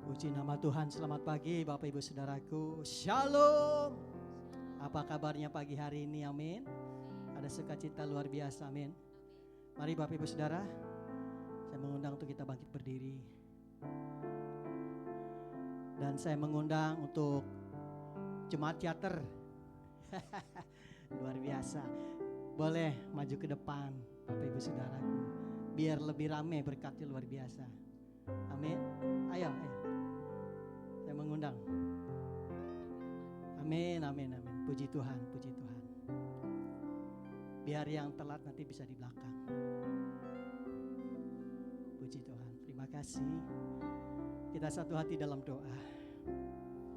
Puji nama Tuhan, selamat pagi Bapak Ibu Saudaraku. Shalom. Apa kabarnya pagi hari ini, amin. Ada sukacita luar biasa, amin. Mari Bapak Ibu Saudara, saya mengundang untuk kita bangkit berdiri. Dan saya mengundang untuk jemaat teater. Luar biasa. Boleh maju ke depan Bapak Ibu Saudaraku. Biar lebih ramai, berkatnya luar biasa. Amin. Ayo. Saya mengundang. Amin, amin, amin. Puji Tuhan, puji Tuhan. Biar yang telat nanti bisa di belakang. Puji Tuhan. Terima kasih. Kita satu hati dalam doa.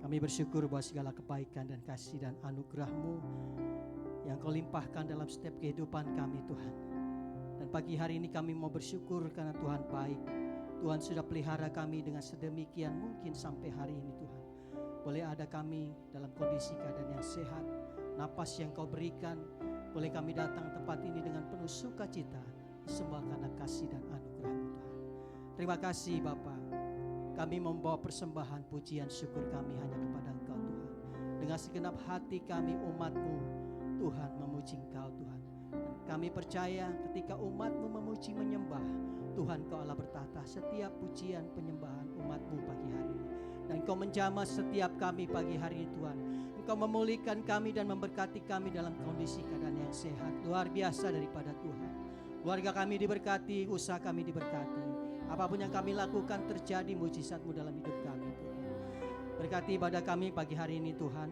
Kami bersyukur bahwa segala kebaikan dan kasih dan anugerah-Mu yang Kau limpahkan dalam setiap kehidupan kami, Tuhan. Dan pagi hari ini kami mau bersyukur karena Tuhan baik. Tuhan sudah pelihara kami dengan sedemikian mungkin sampai hari ini, Tuhan. Boleh ada kami dalam kondisi keadaan yang sehat, napas yang Kau berikan. Boleh kami datang tempat ini dengan penuh sukacita. Semua karena kasih dan anugerah-Mu, Tuhan. Terima kasih Bapa. Kami membawa persembahan pujian syukur kami hanya kepada Engkau, Tuhan. Dengan segenap hati kami umat-Mu, Tuhan, memuji Engkau, Tuhan. Dan kami percaya ketika umat-Mu memuji menyembah, Tuhan Kau Allah bertahta setiap pujian penyembahan umat-Mu pagi hari ini. Dan Kau menjamah setiap kami pagi hari ini, Tuhan. Engkau memulihkan kami dan memberkati kami dalam kondisi keadaan yang sehat. Luar biasa daripada Tuhan. Keluarga kami diberkati, usaha kami diberkati. Apapun yang kami lakukan terjadi mujizat-Mu dalam hidup kami, Tuhan. Berkati ibadah kami pagi hari ini, Tuhan.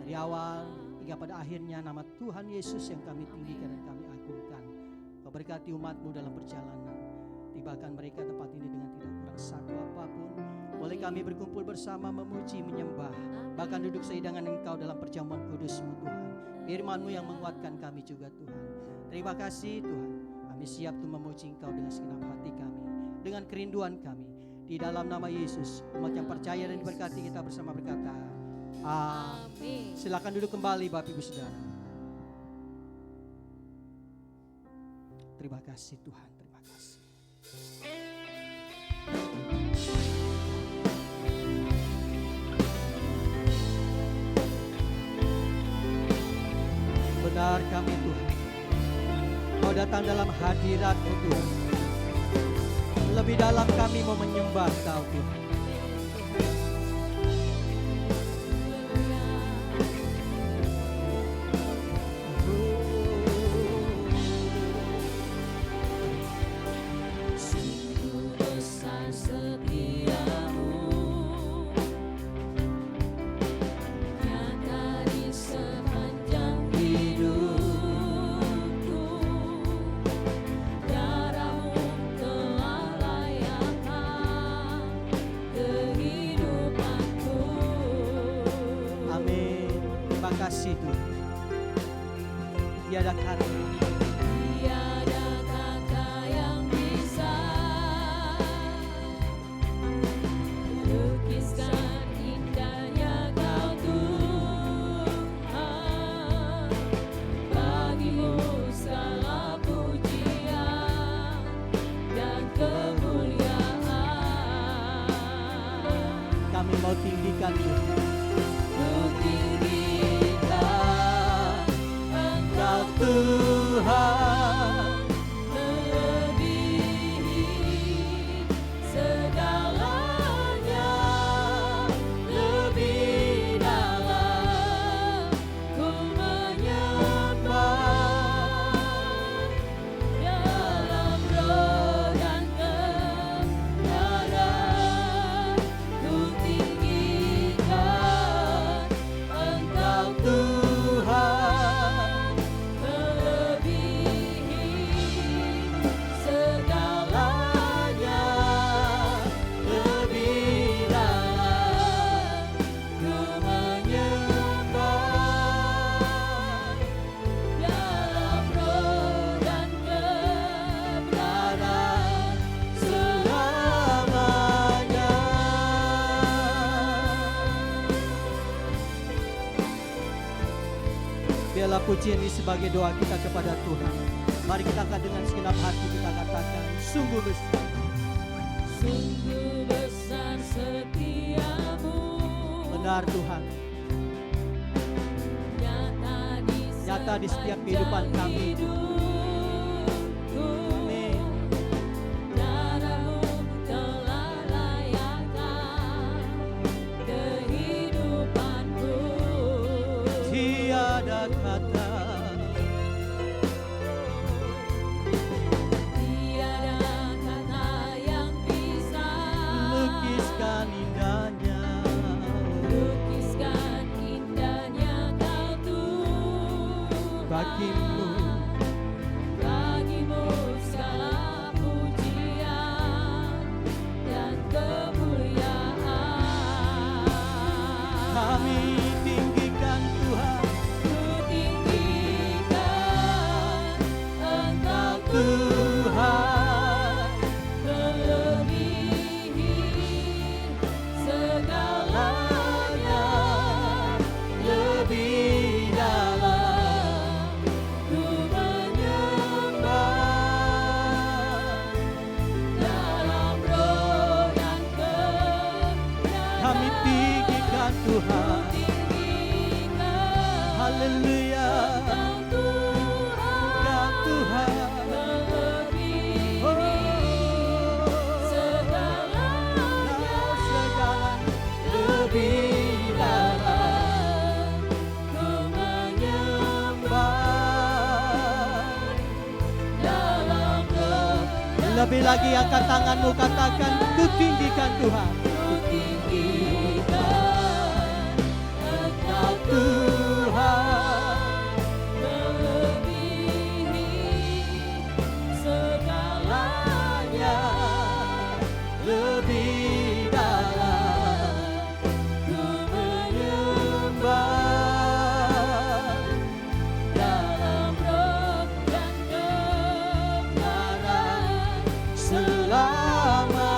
Dari awal hingga pada akhirnya nama Tuhan Yesus yang kami tinggikan dan kami agungkan. Kau berkati umat-Mu dalam perjalanan. Tibakan mereka tempat ini dengan tidak kurang satu apapun. Boleh kami berkumpul bersama memuji, menyembah. Bahkan duduk seidangan Engkau dalam perjamuan kudus-Mu, Tuhan. Firman-Mu yang menguatkan kami juga, Tuhan. Terima kasih Tuhan. Kami siap untuk memuji Engkau dengan segenap hati kami, dengan kerinduan kami. Di dalam nama Yesus, umat yang percaya dan diberkati kita bersama berkata, amin. Silakan duduk kembali Bapak Ibu Saudara. Terima kasih Tuhan, terima kasih. Benar kami Tuhan, Kau datang dalam hadirat-Mu Tuhan. Lebih dalam kami mau menyembah Kau Tuhan. Kasih Tuhan. Tiada kata yang bisa lukiskan indahnya Kau Tuhan. Bagimu segala pujian dan kemuliaan. Kami mau tinggikan Tuhan. Tuhan melebihi segalanya, lebih dalam ku menyembah dalam roh dan kebenaran. Ku tinggikan Engkau Tuhan. Biarlah pujian ini sebagai doa kita kepada Tuhan. Mari kita angkat dengan segenap hati, kita katakan, sungguh besar. Sungguh besar setia Benar Tuhan, nyata di setiap kehidupan kami. Amin. Darah-Mu telah layakkan kehidupanku. Tiada kata, Tiada kata yang bisa lukiskan indahnya. lukiskan indahnya Kau Tuhan. Bagimu Bagimu segala pujian dan kemuliaan. kami tinggikan Tuhan. Ku tinggikan Engkau Tuhan, melebihi segalanya, lebih dalam ku menyembah dalam roh dan kebenaran. kami tinggikan Tuhan. Tinggikan Haleluya, Engkau Engkau Tuhan. melebihi Oh, segalanya, Kau segala lebih dalam ku menyembah dalam roh dan lebih lagi angkat tanganmu, katakan ku tinggikan Tuhan. ku tinggikan Engkau Tuhan, melebihi segalanya, lebih dalam ku menyembah dalam roh dan kebenaran. selamanya.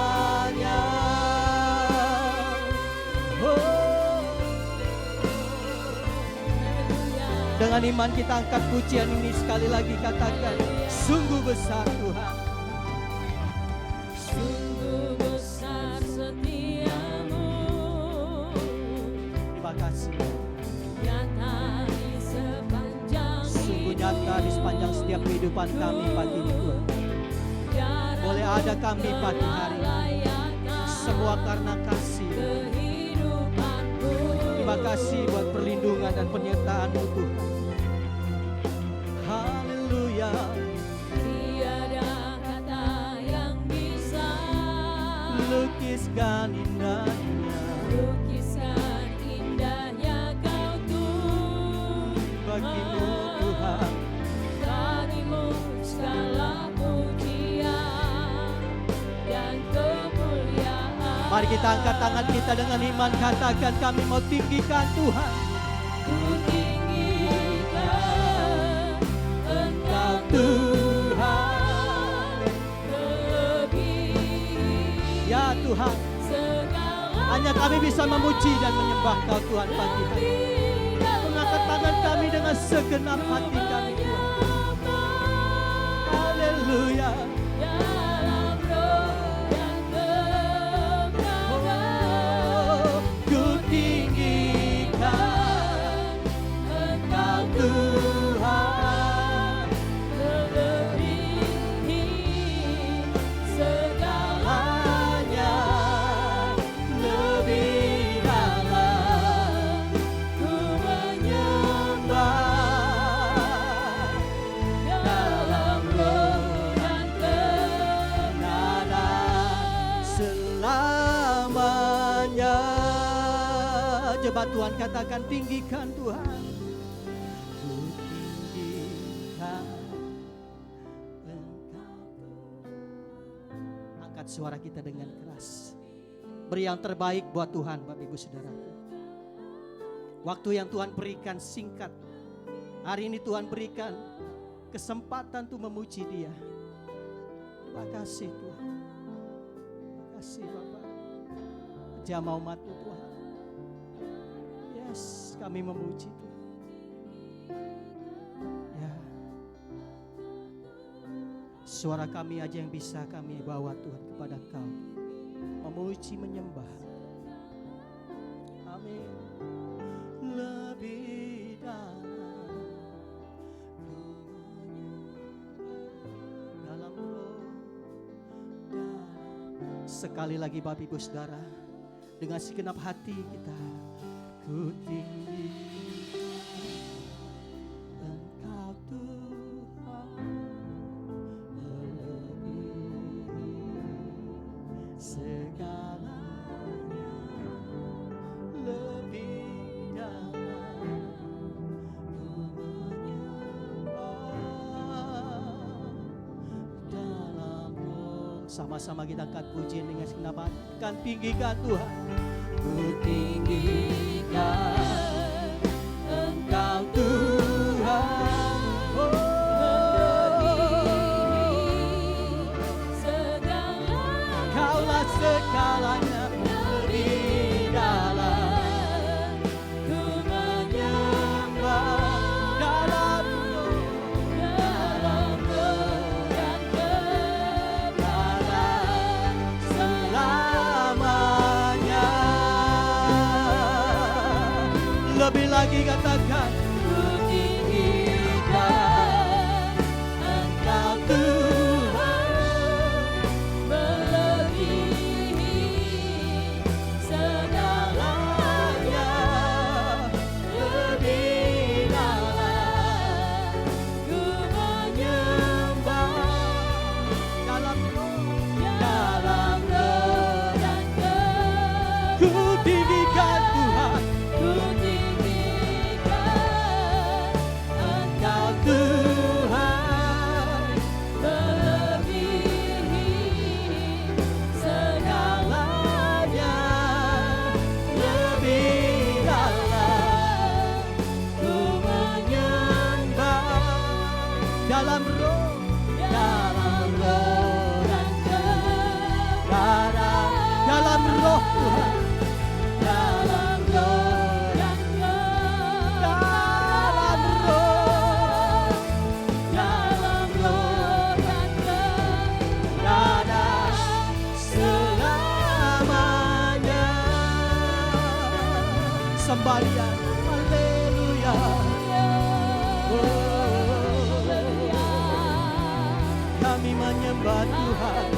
Dengan iman kita angkat pujian ini sekali lagi, katakan sungguh besar Tuhan. Sungguh besar setiamu, Terima kasih. nyata di sepanjang Sungguh nyata di sepanjang setiap kehidupan kami pagi ini Tuhan. Boleh ada kami pagi hari ini, semua karena kasih. kehidupanku. Terima kasih buat perlindungan dan penyertaan-Mu Tuhan. Haleluya. Tiada kata yang bisa Lukiskan indahnya lukiskan indahnya Kau Tuhan. bagimu Tuhan. Bagimu segala pujian dan kemuliaan. Mari kita angkat tangan kita dengan iman, katakan kami mau tinggikan Tuhan. Ku tinggikan Engkau Tuhan, melebihi ya Tuhan, segala hanya kami bisa memuji dan menyembah Kau Tuhan pagi hari. Mengangkat tangan kami dengan segenap hati kami Tuhan. Haleluya. dalam roh dan kebenaran. Oh, ku tinggikan Engkau Tuhan, melebihi segalanya, lebih dalam ku menyembah dalam roh dan kebenaran. selamanya. Coba Tuhan katakan tinggikan Tuhan. Ku tinggikan Engkau. Angkat suara kita dengan keras. Beri yang terbaik buat Tuhan, Bapak Ibu Saudaraku. Waktu yang Tuhan berikan singkat. Hari ini Tuhan berikan kesempatan untuk memuji Dia. Terima kasih Tuhan. Terima kasih Bapak. Jamah umat-Mu Tuhan. Yes, kami memuji Tuhan. Ya. Suara kami aja yang bisa kami bawa Tuhan kepada Engkau. Memuji, menyembah. Amin. Sekali lagi Bapak Ibu Saudara, dengan segenap hati kita, ku tinggi Engkau Tuhan, melebihi segalanya, lebih dalam ku menyembah dalam roh. Sama-sama kita angkat pujian dengan segenap hati. Kan tinggikan Tuhan, ku tinggikan Engkau Tuhan, Kaulah segalanya, lebih dalam ku menyembah dalam roh dan kebenaran selamanya. Lebih lagi katakan, ku tinggikan Engkau Tuhan, melebihi segalanya, lebih dalam ku menyembah dalam roh dan ku tinggikan Tuhan, ku tinggikan Engkau Tuhan, melebihi segalanya, lebih dalam ku menyembah dalam roh dan kebenaran, dalam roh Tuhan, dalam roh dan kebenaran, dalam roh dan kebenaran selamanya. Sembahyang haleluya, kami menyembah Tuhan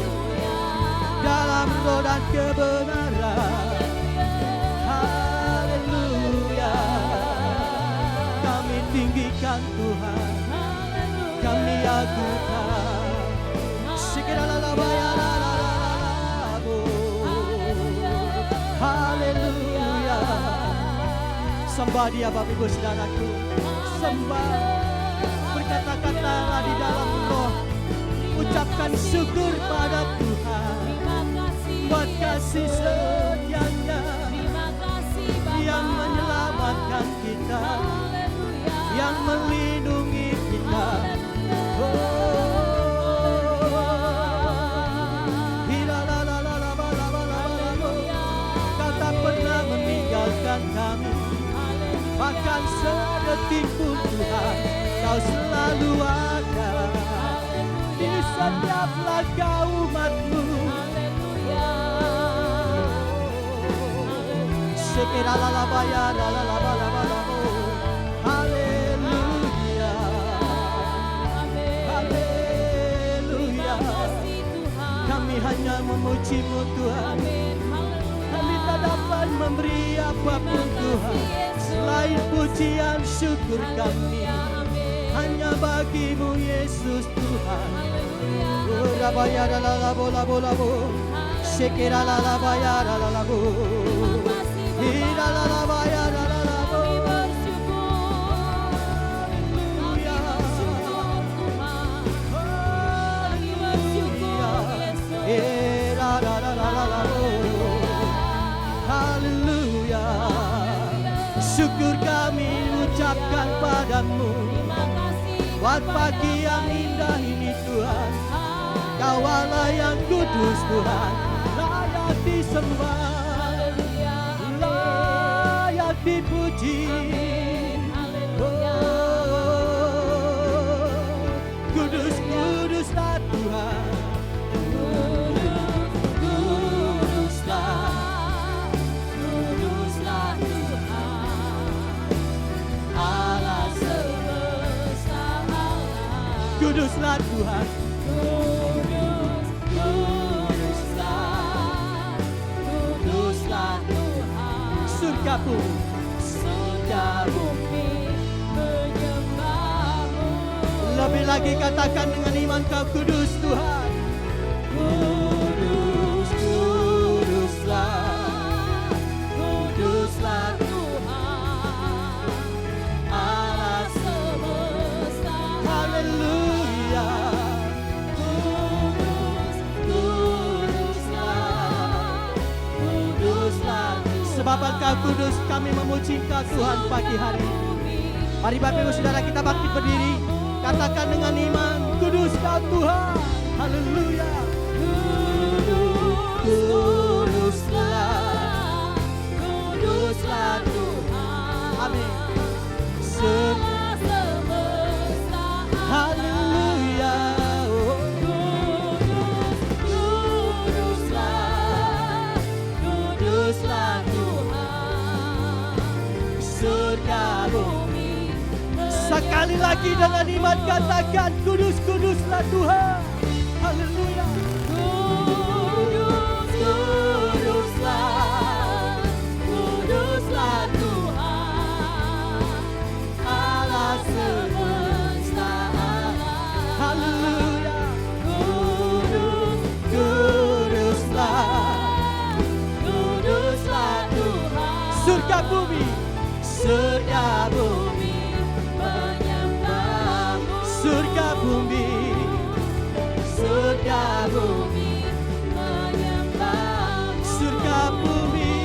dalam roh dan kebenaran. Haleluya, kami tinggikan Tuhan, kami agungkan. Segeralah labayaralabu. Haleluya, sembah Dia Bapak Ibu Saudaraku, sembah, berkata-katalah di dalam roh, ucapkan syukur pada Tuhan buat kasih setianya yang menyelamatkan kita, yang melindungi kita. Kau tak pernah meninggalkan kami, bahkan sedetik pun Tuhan, Kau selalu ada di setiap langkah umat-Mu. Sekeralalalabaya, lalalabalabalabo. Haleluya, haleluya. Kami hanya memuji-Mu Tuhan, kami tak dapat memberi apapun Tuhan selain pujian syukur kami hanya bagi-Mu Yesus Tuhan. Urabaya lalalabo labo labo, sekeralalalabaya lalalabo, hiralalabaya lalalabo. Haleluya, haleluya. Syukur kami ucapkan padamu buat pagi yang indah ini Tuhan. Kau Allah yang kudus Tuhan, layak disembah, layak dipuji. Kudus, kuduslah Tuhan, kuduslah Tuhan, Allah semesta alam. Kuduslah Tuhan, kuduslah surga bumi. surga bumi menyembahmu. Lebih lagi katakan dengan iman, Kau kudus Tuhan. Kudus, kuduslah, kuduslah Tuhan, Allah semesta. Haleluya. Kudus, kuduslah, kuduslah Tuhan. Sebab Engkau kudus, kami memuji Engkau Tuhan pagi hari ini. Mari Bapak Ibu Saudara kita bangkit berdiri. Katakan dengan iman, kudus Kau Tuhan. Haleluya. Kuduslah, kuduslah Tuhan. Amin. Allah semesta. Haleluya. Oh. Kuduslah, kuduslah Tuhan. Surga bumi Sekali lagi dengan iman katakan, kudus, kuduslah Tuhan. Haleluya. Kudus, kuduslah, kuduslah Tuhan, Allah semesta alam. Haleluya. Kudus, Kuduslah. kuduslah Tuhan, Surga bumi. surga bumi menyembahmu. Surga bumi. Surga bumi menyembahmu. Surga bumi.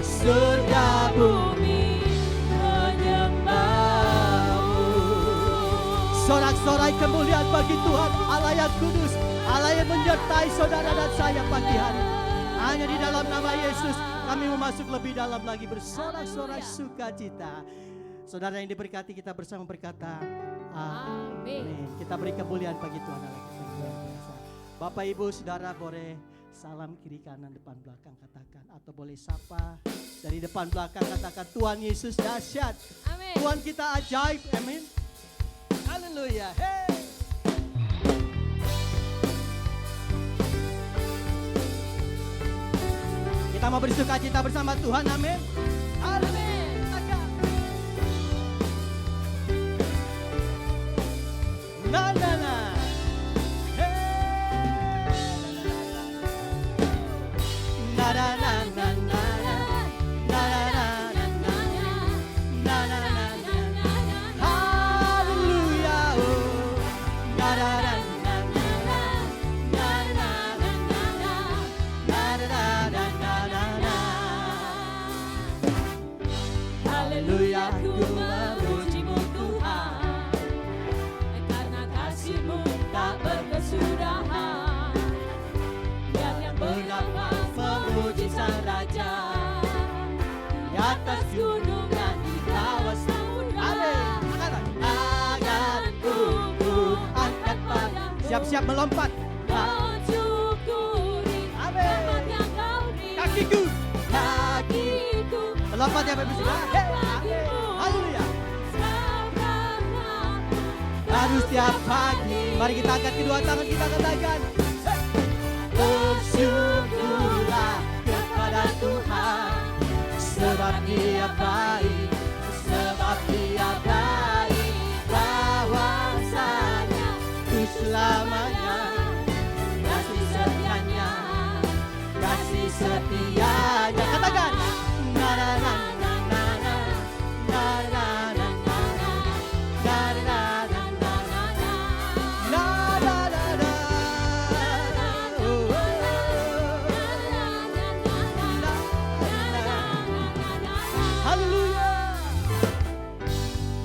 Surga bumi menyembahmu. Sorak-sorai kemuliaan bagi Tuhan Allah yang kudus, Allah yang menyertai saudara dan saya pagi hari. Hanya di dalam nama Yesus kami memasuk lebih dalam lagi bersorak-sorai sukacita. Saudara yang diberkati, kita bersama berkata amin. Kita beri kemuliaan bagi Tuhan Allah kita yang luar biasa. Bapak Ibu Saudara boleh salam kiri kanan depan belakang katakan, atau boleh sapa dari depan belakang katakan, Tuhan Yesus dahsyat, Amin. Tuhan kita ajaib. Amin. Haleluya. Hey. Kita mau bersuka cita bersama Tuhan. Amin. Amin. Na na na. Hey. Na na na na na. Na na na na na. Na na na na na. Haleluya. Oh. Na na na na na. Na na na na na. Na na na na na. Haleluya, ku memujimu Tuhan, karena kasih-Mu tak berkesudahan. Biar yang bernafas memuji Sang Raja, di atas gunung dan di bawah samudra. Tanganku ku angkat padamu, Siap-siap melompat. mensyukuri rahmat yang Kau beri. Kakiku Kakiku melompat ya Bapak Ibu Saudara. Hey. Amin. Haleluya. Baru setiap pagi, mari kita angkat kedua tangan kita katakan, bersyukurlah kepada Tuhan, sebab Dia baik, sebab Dia baik, bahwasanya Ku selamanya. kasih setianya, kasih setianya. Katakan, na na na na na na na na na na na na na na na na. na na na na. Oh, oh. Haleluya.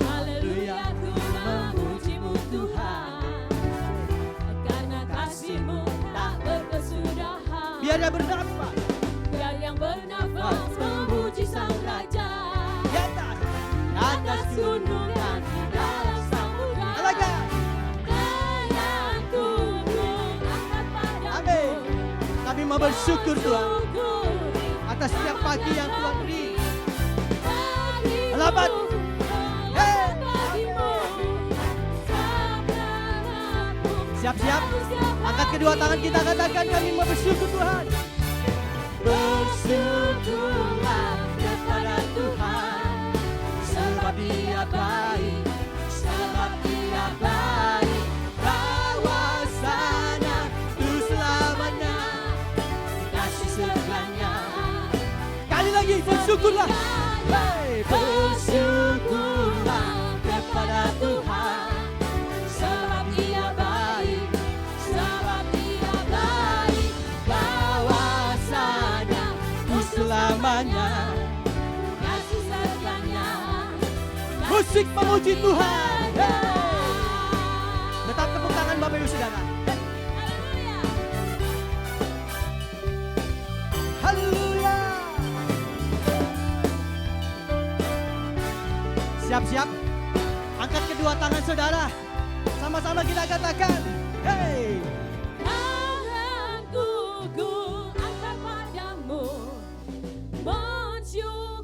Haleluya, ku memujimu Tuhan, karena kasih-Mu tak berkesudahan. Biar dia bernafas Biar yang bernafas memuji Sang Raja, di atas. di atas gunung dan di dalam samudra. Alaga. Tanganku ku angkat padamu, Amin. Kami mau bersyukur Tuhan syukuri atas setiap pagi yang Tuhan beri. bagimu, Selamat. Hey. bagimu, sabdamu. Siap-siap. Angkat kedua tangan kita katakan, kami mau bersyukur Tuhan. Bersyukurlah lagi, bersyukurlah. Hey, Bersyukurlah kepada Tuhan, sebab Ia baik, sebab Ia baik. Bahwasanya selamanya. kasih setianya. Musik memuji Tuhan. Hey. Tetap tepuk tangan Bapak Ibu Saudara. Haleluya. Siap-siap. Angkat kedua tangan saudara. Sama-sama kita katakan. Hey. Tanganku ku angkat padamu, mensyukuri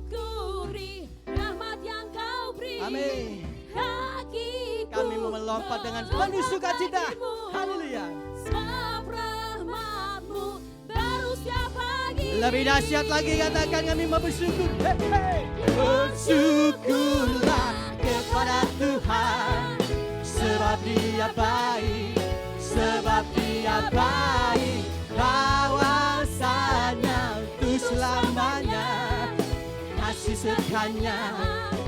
rahmat yang Kau beri. Amin. Kakiku Kami mau melompat dengan penuh sukacita. Haleluya. sebab rahmat-Mu baru setiap pagi. Lebih dahsyat lagi katakan kami mau bersyukur. Hey, hey. Bersyukurlah kepada Tuhan, sebab Dia baik, sebab Dia baik. Bahwasanya untuk selamanya kasih setianya.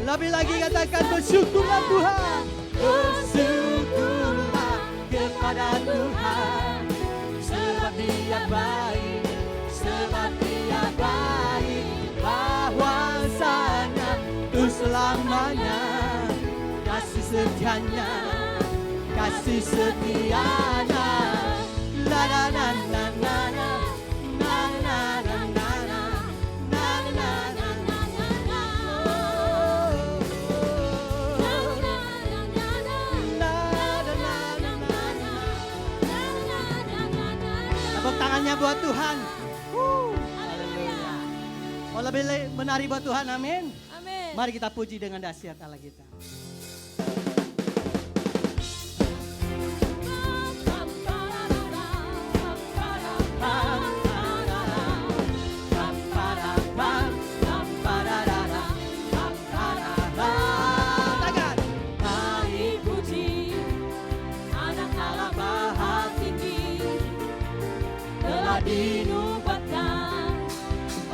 Lebih lagi katakan bersyukurlah Tuhan, bersyukurlah kepada Tuhan, sebab Dia baik, sebab Dia baik. Bahwasanya untuk selamanya kasih setianya, kasih setianya. La la la la la la. Na na na na na. Na na na na na na. Na na na na na. Tepuk tangannya buat Tuhan. Haleluya. Mau lebih menari buat Tuhan, amin. Amin. Mari kita puji dengan dahsyat Allah kita. Mari puji Anak Allah Maha Tinggi, telah dinubuatkan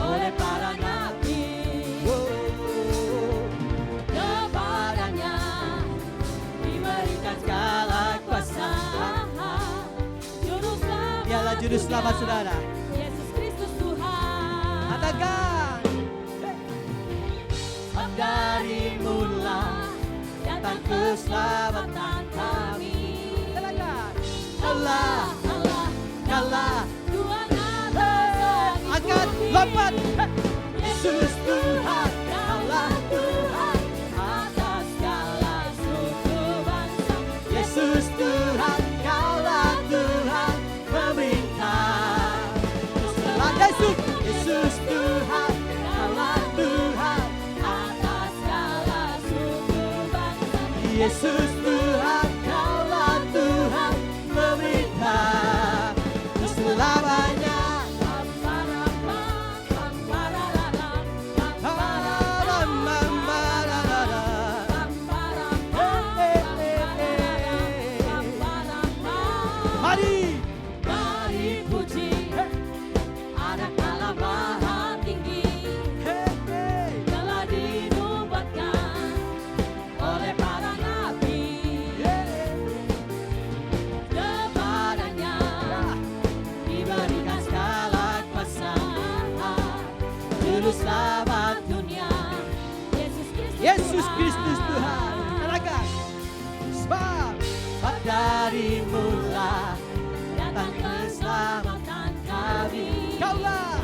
oleh para nabi. Kepadanya diberikan segala kuasa. Juru selamat, Dialah juru selamat saudara. Yesus Kristus Tuhan. Katakan. Sebab dari mula datang keselamatan kami. Katakan. Allah, Allah, Allah. Tuhan Allah, Angkat, lompat. Yesus Tuhan, Allah Tuhan, atas segala suku bangsa. Yesus Tuhan, Kaulah Tuhan, pemerintah. Yesus, Yesus Tuhan, Kaulah Tuhan, Atas segala suku bangsa. Yesus Tuhan, Kaulah Tuhan, pemerintah selamanya. Mari, Mari puji Anak Allah Maha Tinggi, telah dinubuatkan oleh para nabi. Kepadanya diberikan segala kuasa. Juru selamat dunia, Yesus Kristus. Yesus Kristus Tuhan. Katakan. Sebab dari mula datang keselamatan kami. Kaulah.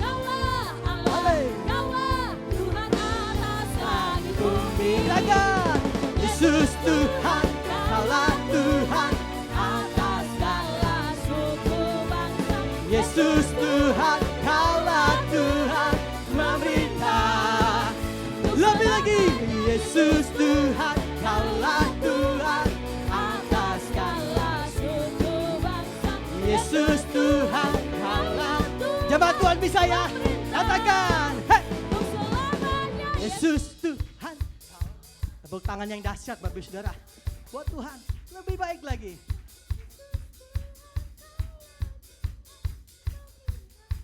Kaulah Allah, Amin. Kaulah Tuhan atas langit bumi. Katakan. Yesus Tuhan, Kaulah Tuhan, Atas segala suku bangsa. Yesus Tuhan, Kaulah Tuhan, memerintah. Lebih lagi. Yesus Tuhan, Kaulah Tuhan, Atas segala suku bangsa. Yesus Tuhan, Kaulah. Jemaat Tuhan bisa ya? Katakan. Hey. Untuk selamanya. Yesus Tuhan. Tepuk tangan yang dahsyat Bapak Ibu Saudara. Buat Tuhan lebih baik lagi.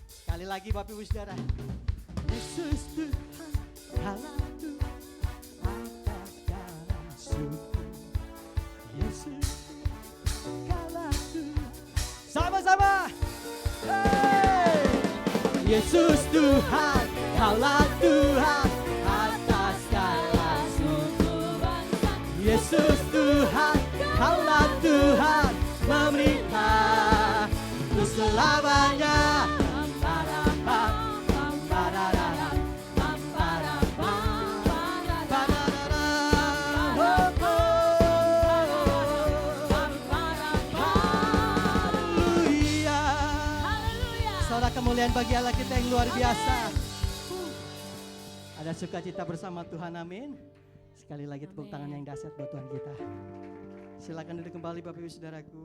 Sekali lagi Bapak Ibu Saudara. Yesus Yesus Tuhan, Kaulah Tuhan atas segala suku bangsa. Yesus Tuhan, Kaulah Tuhan memerintah untuk selamanya. Kemuliaan bagi Allah kita yang luar biasa. Ada sukacita bersama Tuhan, amin. Sekali lagi tepuk tangan yang dahsyat buat Tuhan kita. Silakan duduk kembali Bapak Ibu Saudaraku.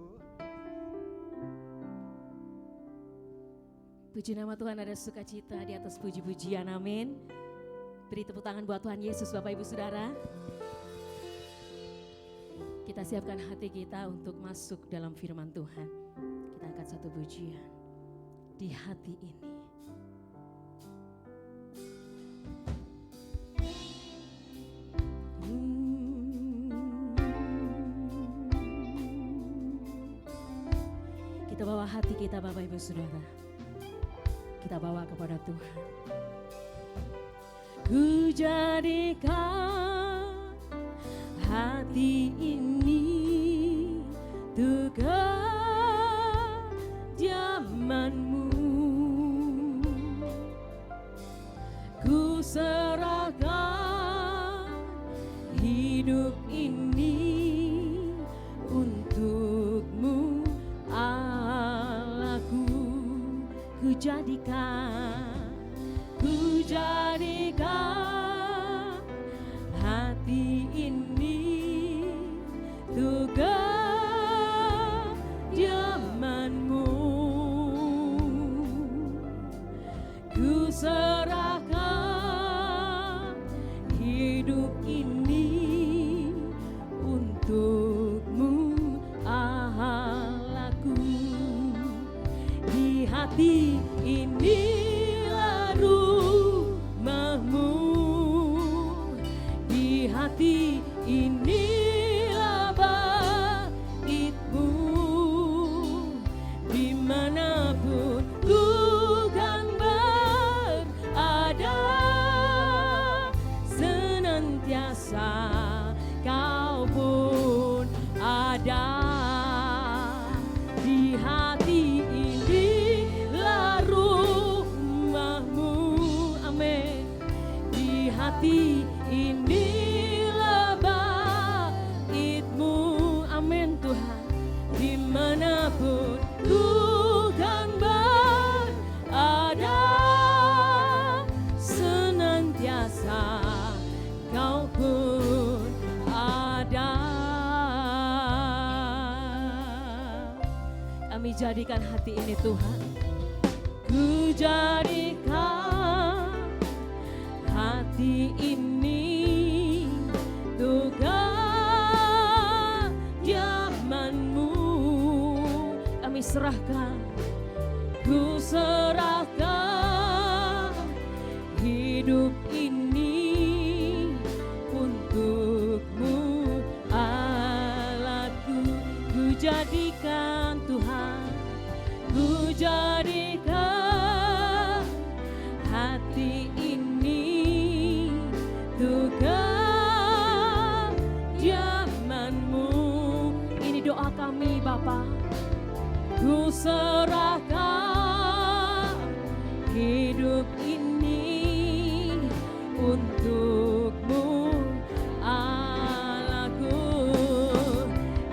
Puji nama Tuhan, ada sukacita di atas puji-pujian, amin. Beri tepuk tangan buat Tuhan Yesus Bapak Ibu Saudara. Kita siapkan hati kita untuk masuk dalam firman Tuhan. Kita angkat satu pujian. Di hati ini. Kita bawa hati kita Bapak Ibu Saudara. Kita bawa kepada Tuhan. Ku jadikan hati ini untuk kediaman-Mu. Ku serahkan hidup ini untuk-Mu, Allahku. Ku jadikan hati ini untuk kediaman-Mu. Ku serahkan hidup ini untuk-Mu, Allahku. Di hati inilah rumah-Mu, di hati inilah bait-Mu, dimanapun Tuhan berada, senantiasa Kau pun ada. Di hati inilah rumah-Mu, amin. Di hati inilah bait-Mu, amin Tuhan. Dimanapun Tuhan berada, senantiasa Kau pun ada. Kami jadikan hati ini Tuhan. Ku jadikan hati ini untuk kediaman-Mu. Kami serahkan, ku serahkan hidup ini untuk-Mu, Allahku. Ku jadikan Tuhan, ku jadikan hati ini untuk kediaman-Mu. Ini doa kami Bapa. Ku serahkan hidup ini untuk-Mu, Allahku.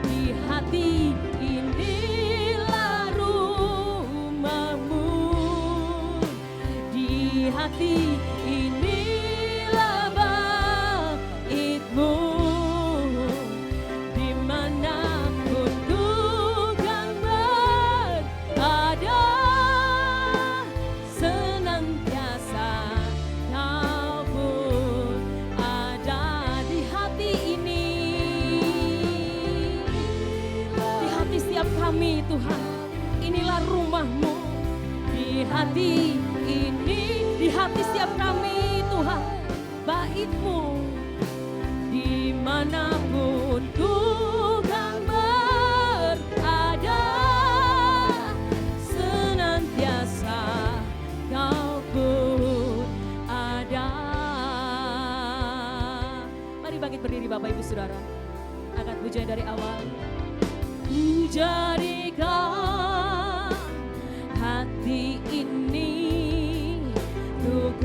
Di hati inilah rumah-Mu, di hati inilah bait-Mu, dimanapun Tuhan berada, senantiasa Kau pun ada. Di hati ini, di hati setiap kami Tuhan, inilah rumah-Mu. Di hati ini, di hati setiap kami Tuhan, bait-Mu, dimanapun Tuhan berada, senantiasa Kau berdiri Bapak Ibu Saudara. Angkat pujian dari awal. Ku jadikan hati ini untuk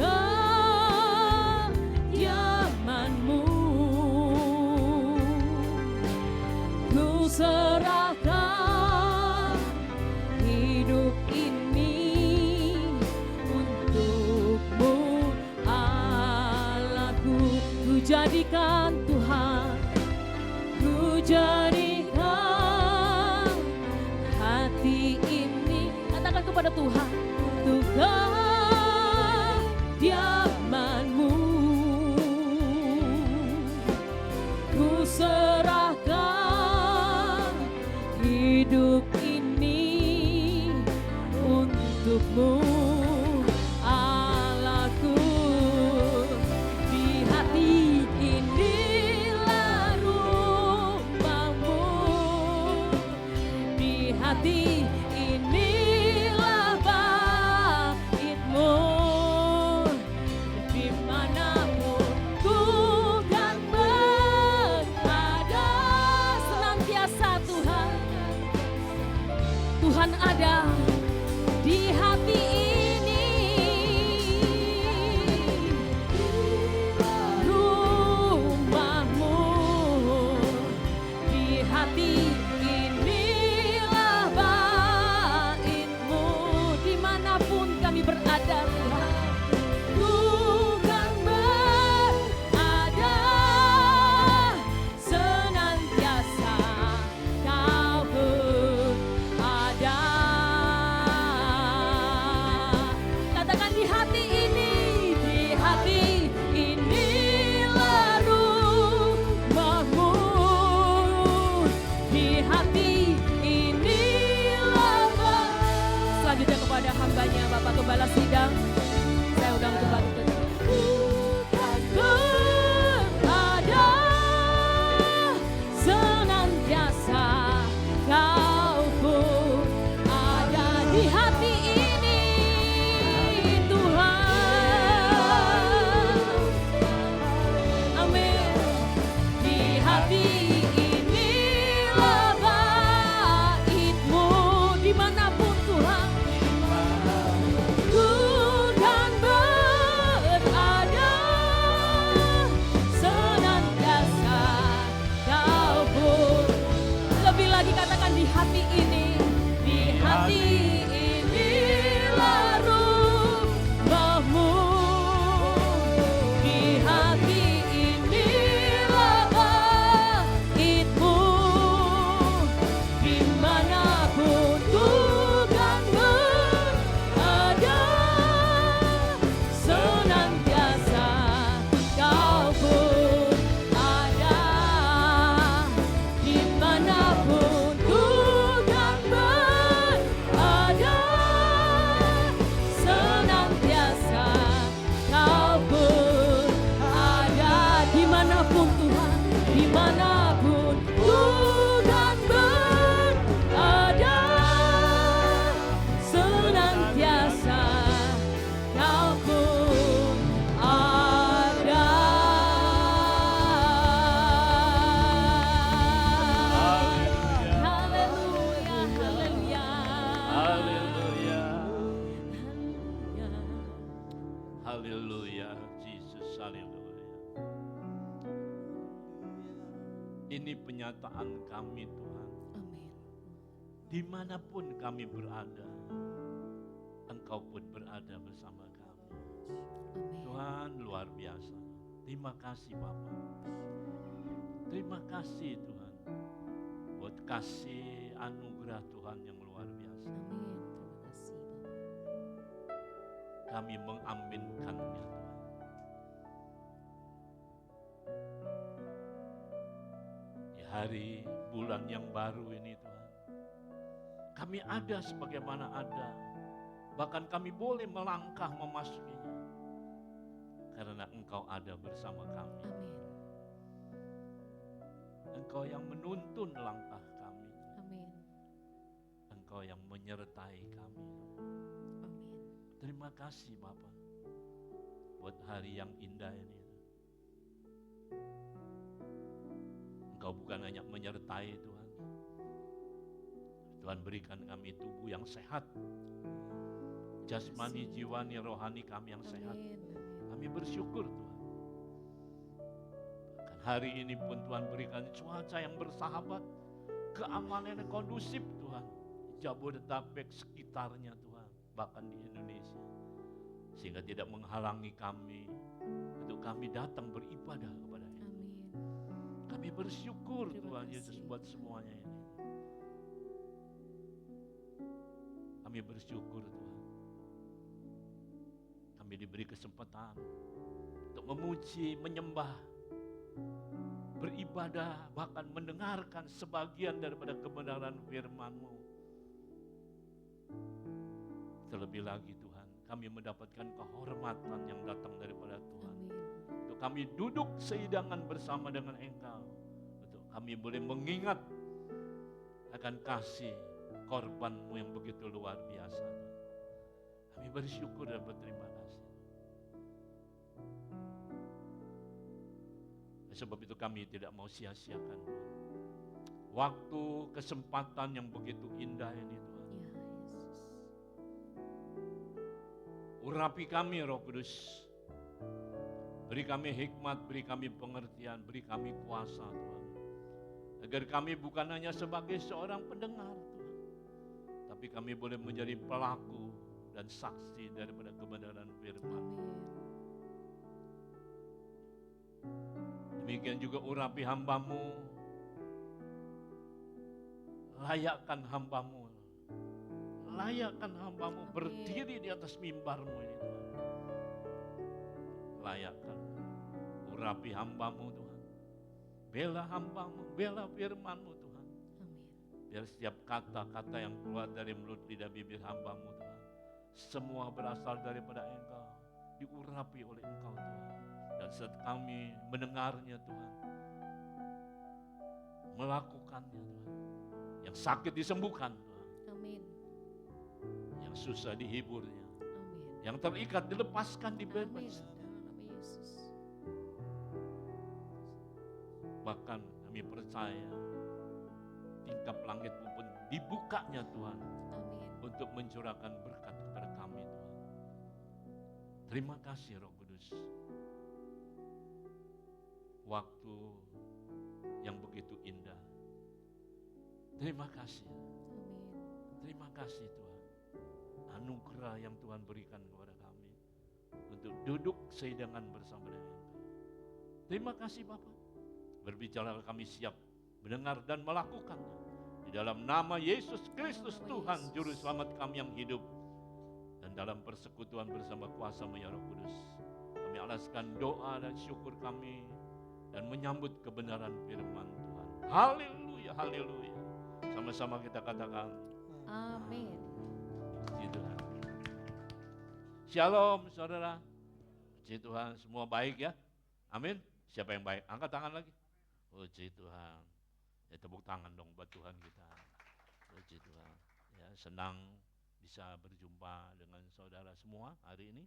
kediaman-Mu. Ku serahkan hidup ini untuk-Mu, Allahku. Ku jadikan Tuhan, ku jadikan hati ini, katakan kepada Tuhan, untuk kediaman-Mu. Ku serahkan hidup ini untuk-Mu, Allahku. Di hati inilah rumah-Mu, di hati inilah bait-Mu. Dimanapun ku kan berada, senantiasa Tuhan, Tuhan ada di hati ini. Rumah-Mu, di hati inilah bait-Mu. Dimanapun kami berada Tuhan, ku kan berada, senantiasa Kau berada. Katakan di hati ini, di hati inilah rumah-Mu, di hati inilah selanjutnya kepada hambanya Bapak Gembala Sidang, saya undang untuk bangkit. Bukan berada, senantiasa Kau pun ada di hati ini Tuhan. Amin. Di hati inilah bait-Mu, dimanapun Tuhan, ku kan berada, senantiasa Kau pun. Lebih lagi katakan di hati ini, di hati inilah rumah-Mu, di hati inilah bait-Mu. Dimanapun ku kan berada, senantiasa Kau pun ada. Dimanapun ku kan berada, senantiasa Kau pun ada. Dimanapun Tuhan, dimanapun ku kan berada, senantiasa Kau pun ada. Haleluya, haleluya. Haleluya. Haleluya. Haleluya. Jesus, haleluya. Ini penyataan kami Tuhan. Amin. Dimanapun kami berada, Engkau pun berada bersama kami. Amin. Tuhan luar biasa. Terima kasih Bapa. Terima kasih Tuhan. Buat kasih anugerah Tuhan yang luar biasa. Amin. Terima kasih Bapak. Kami mengaminkannya Tuhan. Di hari bulan yang baru ini Tuhan, kami ada sebagaimana ada. Bahkan kami boleh melangkah memasukinya. Karena Engkau ada bersama kami. Amin. Engkau yang menuntun langkah kami. Amin. Engkau yang menyertai kami. Amin. Terima kasih Bapa buat hari yang indah ini. Engkau bukan hanya menyertai Tuhan. Tuhan berikan kami tubuh yang sehat. Jasmani, jiwani, rohani kami yang sehat. Kami bersyukur Tuhan. Bahkan hari ini pun Tuhan berikan cuaca yang bersahabat, keamanan yang kondusif Tuhan. Jabodetabek sekitarnya Tuhan, bahkan di Indonesia. Sehingga tidak menghalangi kami untuk kami datang beribadah kepada-Nya. Kami bersyukur Tuhan Yesus buat semuanya ini. Kami bersyukur Tuhan. Kami diberi kesempatan untuk memuji, menyembah, beribadah, bahkan mendengarkan sebagian daripada kebenaran firman-Mu. Terlebih lagi Tuhan, kami mendapatkan kehormatan yang datang daripada Tuhan. Untuk kami duduk seidangan bersama dengan Engkau. Untuk kami boleh mengingat akan kasih korban-Mu yang begitu luar biasa. Kami bersyukur dan berterima kasih. Sebab itu kami tidak mau sia-siakan Tuhan. Waktu, kesempatan yang begitu indah ini Tuhan. Urapi kami Roh Kudus. Beri kami hikmat, beri kami pengertian, beri kami kuasa Tuhan. Agar kami bukan hanya sebagai seorang pendengar Tuhan, tapi kami boleh menjadi pelaku dan saksi daripada kebenaran firman. Demikian juga urapi hamba-Mu. Layakkan hamba-Mu. Layakkan hamba-Mu berdiri di atas mimbar-Mu ini Tuhan. Layakkan. Urapi hamba-Mu Tuhan. Bela hamba-Mu, bela firman-Mu Tuhan. Biar setiap kata-kata yang keluar dari mulut lidah bibir hamba-Mu Tuhan, semua berasal daripada Engkau. Diurapi oleh Engkau Tuhan. Dan saat kami mendengarnya Tuhan, melakukannya Tuhan, yang sakit disembuhkan Tuhan, yang susah dihiburnya, yang terikat dilepaskan, dibebaskan. Bahkan kami percaya tingkap langit pun dibukanya Tuhan untuk mencurahkan berkat kepada kami Tuhan. Terima kasih Roh Kudus. Waktu yang begitu indah. Terima kasih. Terima kasih Tuhan. Anugerah yang Tuhan berikan kepada kami untuk duduk seidangan bersama dengan Engkau. Terima kasih Bapa. Berbicara kami siap mendengar dan melakukannya. Di dalam nama Yesus Kristus Tuhan, Juru Selamat kami yang hidup. Dan dalam persekutuan bersama kuasa-Mu ya Roh Kudus, kami alaskan doa dan syukur kami dan menyambut kebenaran firman Tuhan. Haleluya, haleluya. Sama-sama kita katakan Amin. puji Tuhan. Shalom saudara. Puji Tuhan, semua baik ya. Amin. Siapa yang baik? Angkat tangan lagi. Puji Tuhan. Ya, tepuk tangan dong buat Tuhan kita. Puji Tuhan. Ya, senang bisa berjumpa dengan saudara semua hari ini.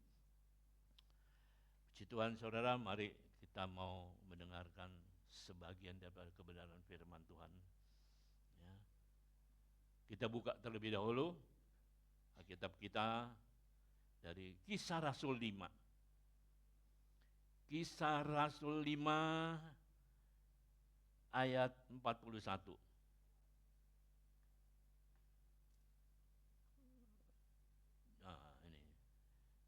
Puji Tuhan saudara, mari kita mau mendengarkan sebagian daripada kebenaran firman Tuhan. Ya. Kita buka terlebih dahulu Alkitab kita dari Kisah Rasul 5. Kisah Rasul 5 ayat 41. Nah, ini.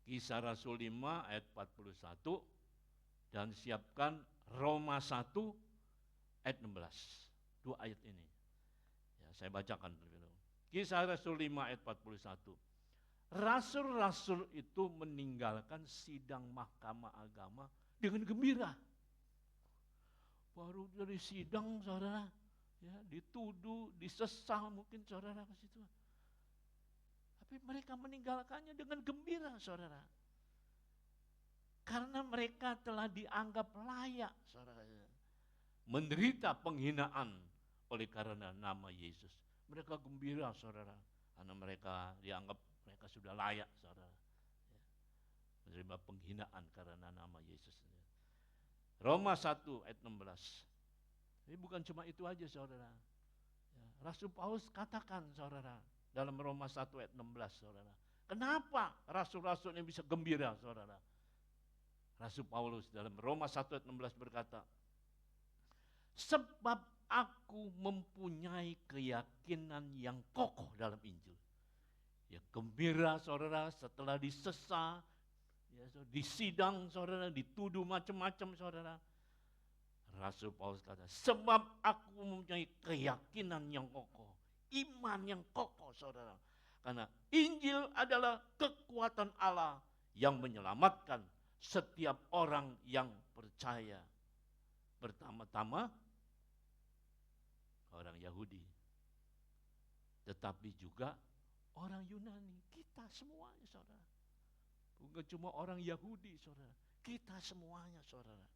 Kisah Rasul 5 ayat 41. Dan siapkan Roma 1 ayat 16. Dua ayat ini. Ya, saya bacakan dulu. Kisah Rasul 5 ayat 41. Rasul-rasul itu meninggalkan sidang mahkamah agama dengan gembira. Baru dari sidang saudara, ya, dituduh, disesal mungkin saudara ke situ. Tapi mereka meninggalkannya dengan gembira saudara. Karena mereka telah dianggap layak, saudara, menderita penghinaan oleh karena nama Yesus. Mereka gembira, saudara, karena mereka dianggap mereka sudah layak, saudara, ya, menerima penghinaan karena nama Yesus. Roma 1 ayat 16. Jadi bukan cuma itu aja saudara. Ya, Rasul Paulus katakan saudara, dalam Roma 1 ayat 16 saudara. Kenapa rasul-rasul ini bisa gembira saudara? Rasul Paulus dalam Roma 1 ayat 16 berkata, sebab aku mempunyai keyakinan yang kokoh dalam Injil. Ya gembira saudara setelah disesa, ya, disidang saudara, dituduh macam-macam saudara. Rasul Paulus kata, sebab aku mempunyai keyakinan yang kokoh, iman yang kokoh saudara. Karena Injil adalah kekuatan Allah yang menyelamatkan setiap orang yang percaya. Pertama-tama orang Yahudi, tetapi juga orang Yunani, kita semuanya saudara. Bukan cuma orang Yahudi saudara, kita semuanya saudara.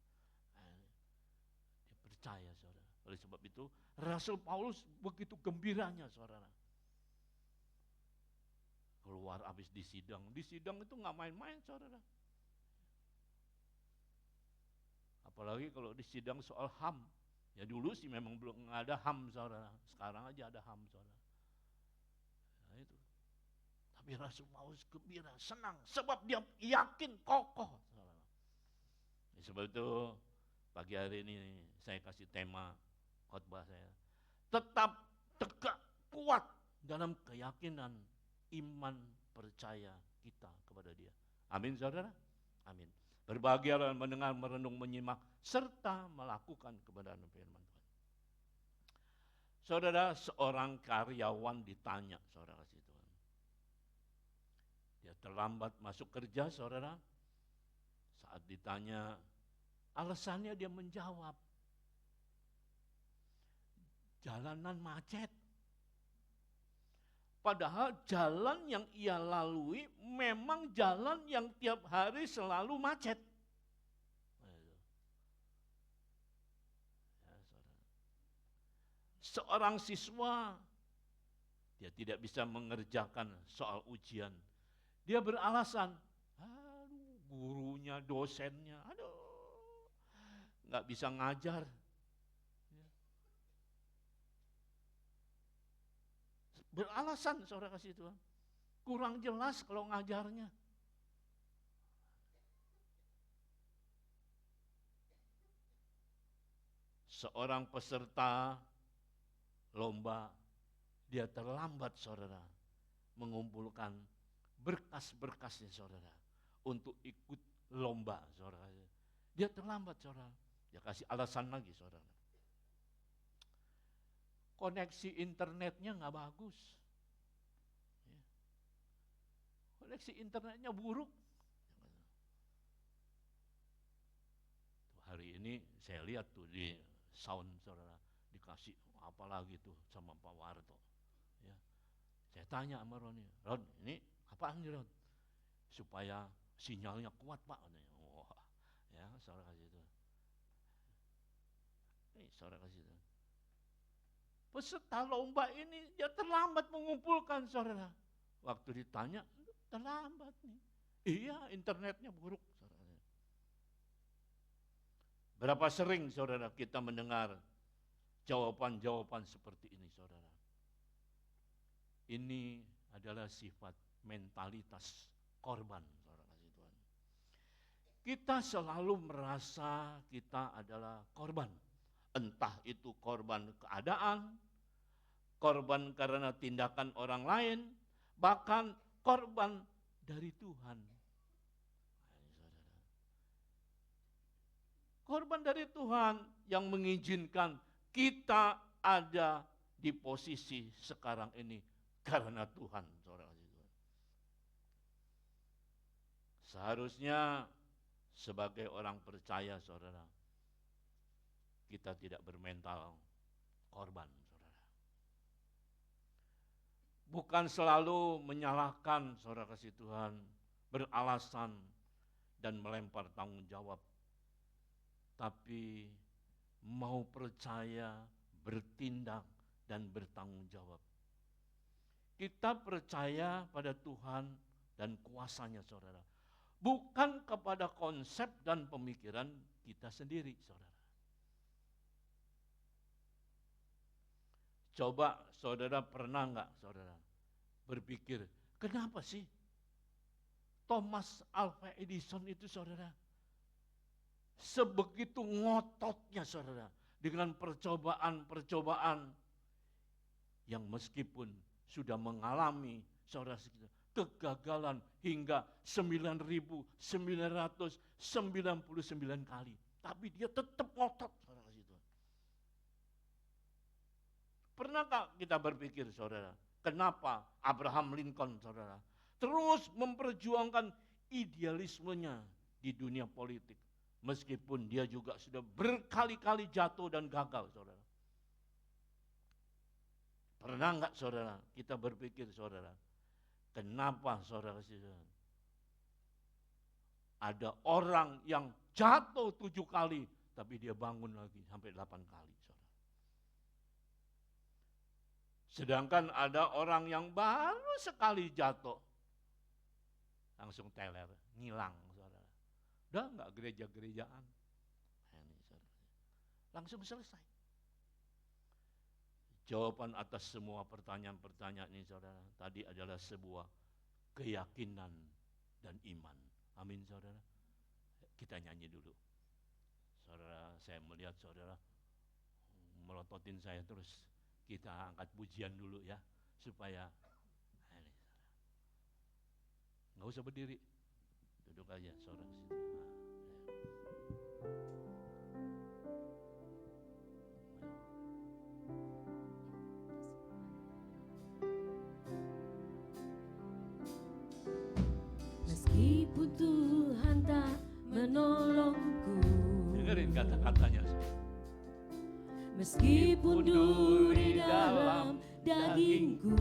Dia percaya saudara. Oleh sebab itu Rasul Paulus begitu gembiranya saudara. Keluar habis disidang itu nggak main-main saudara. Apalagi kalau disidang soal HAM. Ya dulu sih memang belum ada HAM saudara. Sekarang aja ada HAM saudara. Nah itu. Tapi Rasul Paulus gembira, senang. Sebab dia yakin kokoh saudara. Sebab itu pagi hari ini saya kasih tema khotbah saya. Tetap tegak kuat dalam keyakinan iman percaya kita kepada dia. Amin saudara. Amin. Berbahagialah mendengar, merenung, menyimak, serta melakukan kebenaran firman Tuhan. Saudara, seorang karyawan ditanya, saudara kasih Tuhan. Dia terlambat masuk kerja, saudara. Saat ditanya, alasannya dia menjawab, jalanan macet. Padahal jalan yang ia lalui memang jalan yang tiap hari selalu macet. Seorang siswa, dia tidak bisa mengerjakan soal ujian. Dia beralasan, aduh gurunya, dosennya, nggak bisa ngajar. Beralasan saudara kasih Tuhan. Kurang jelas kalau ngajarnya. Seorang peserta lomba, dia terlambat saudara mengumpulkan berkas-berkasnya saudara untuk ikut lomba saudara. Dia terlambat saudara. Dia kasih alasan lagi saudara. Koneksi internetnya nggak bagus. Koneksi internetnya buruk. Hari ini saya lihat tuh di sound saudara dikasih apa lagi tuh sama Pak Warto. Ya. Saya tanya sama Ron, ini apaan nih Ron? Supaya sinyalnya kuat Pak. Wah, ya saudara kasih itu. Ini saudara kasih itu. Peserta lomba ini dia terlambat mengumpulkan saudara. Waktu ditanya, terlambat nih. Iya, internetnya buruk saudara. Berapa sering saudara kita mendengar jawaban-jawaban seperti ini saudara. Ini adalah sifat mentalitas korban saudara kasih Tuhan. Kita selalu merasa kita adalah korban. Entah itu korban keadaan, korban karena tindakan orang lain, bahkan korban dari Tuhan. Korban dari Tuhan yang mengizinkan kita ada di posisi sekarang ini karena Tuhan. Seharusnya sebagai orang percaya saudara, kita tidak bermental korban, saudara. Bukan selalu menyalahkan, saudara kasih Tuhan, beralasan dan melempar tanggung jawab. Tapi mau percaya, bertindak, dan bertanggung jawab. Kita percaya pada Tuhan dan kuasanya, saudara. Bukan kepada konsep dan pemikiran kita sendiri, saudara. Coba saudara pernah enggak saudara berpikir, kenapa sih Thomas Alva Edison itu saudara sebegitu ngototnya saudara dengan percobaan-percobaan yang meskipun sudah mengalami saudara kegagalan hingga 9.999 kali. Tapi dia tetap ngotot saudara situ. Pernahkah kita berpikir saudara, kenapa Abraham Lincoln saudara terus memperjuangkan idealismenya di dunia politik. Meskipun dia juga sudah berkali-kali jatuh dan gagal saudara. Pernah enggak saudara kita berpikir saudara, kenapa saudara ada orang yang jatuh 7 kali tapi dia bangun lagi sampai 8 kali saudara. Sedangkan ada orang yang baru sekali jatuh langsung teler, ngilang saudara. Udah enggak gereja-gerejaan. Ini saudara. Langsung selesai. Jawaban atas semua pertanyaan-pertanyaan ini saudara tadi adalah sebuah keyakinan dan iman. Amin saudara. Kita nyanyi dulu. Saudara, saya melihat saudara melototin saya terus. Kita angkat pujian dulu ya supaya ini saudara. Nggak usah berdiri. Duduk aja saudara situ. Meskipun Tuhan tak menolongku, dengerin kata-katanya. Meskipun duri dalam dagingku,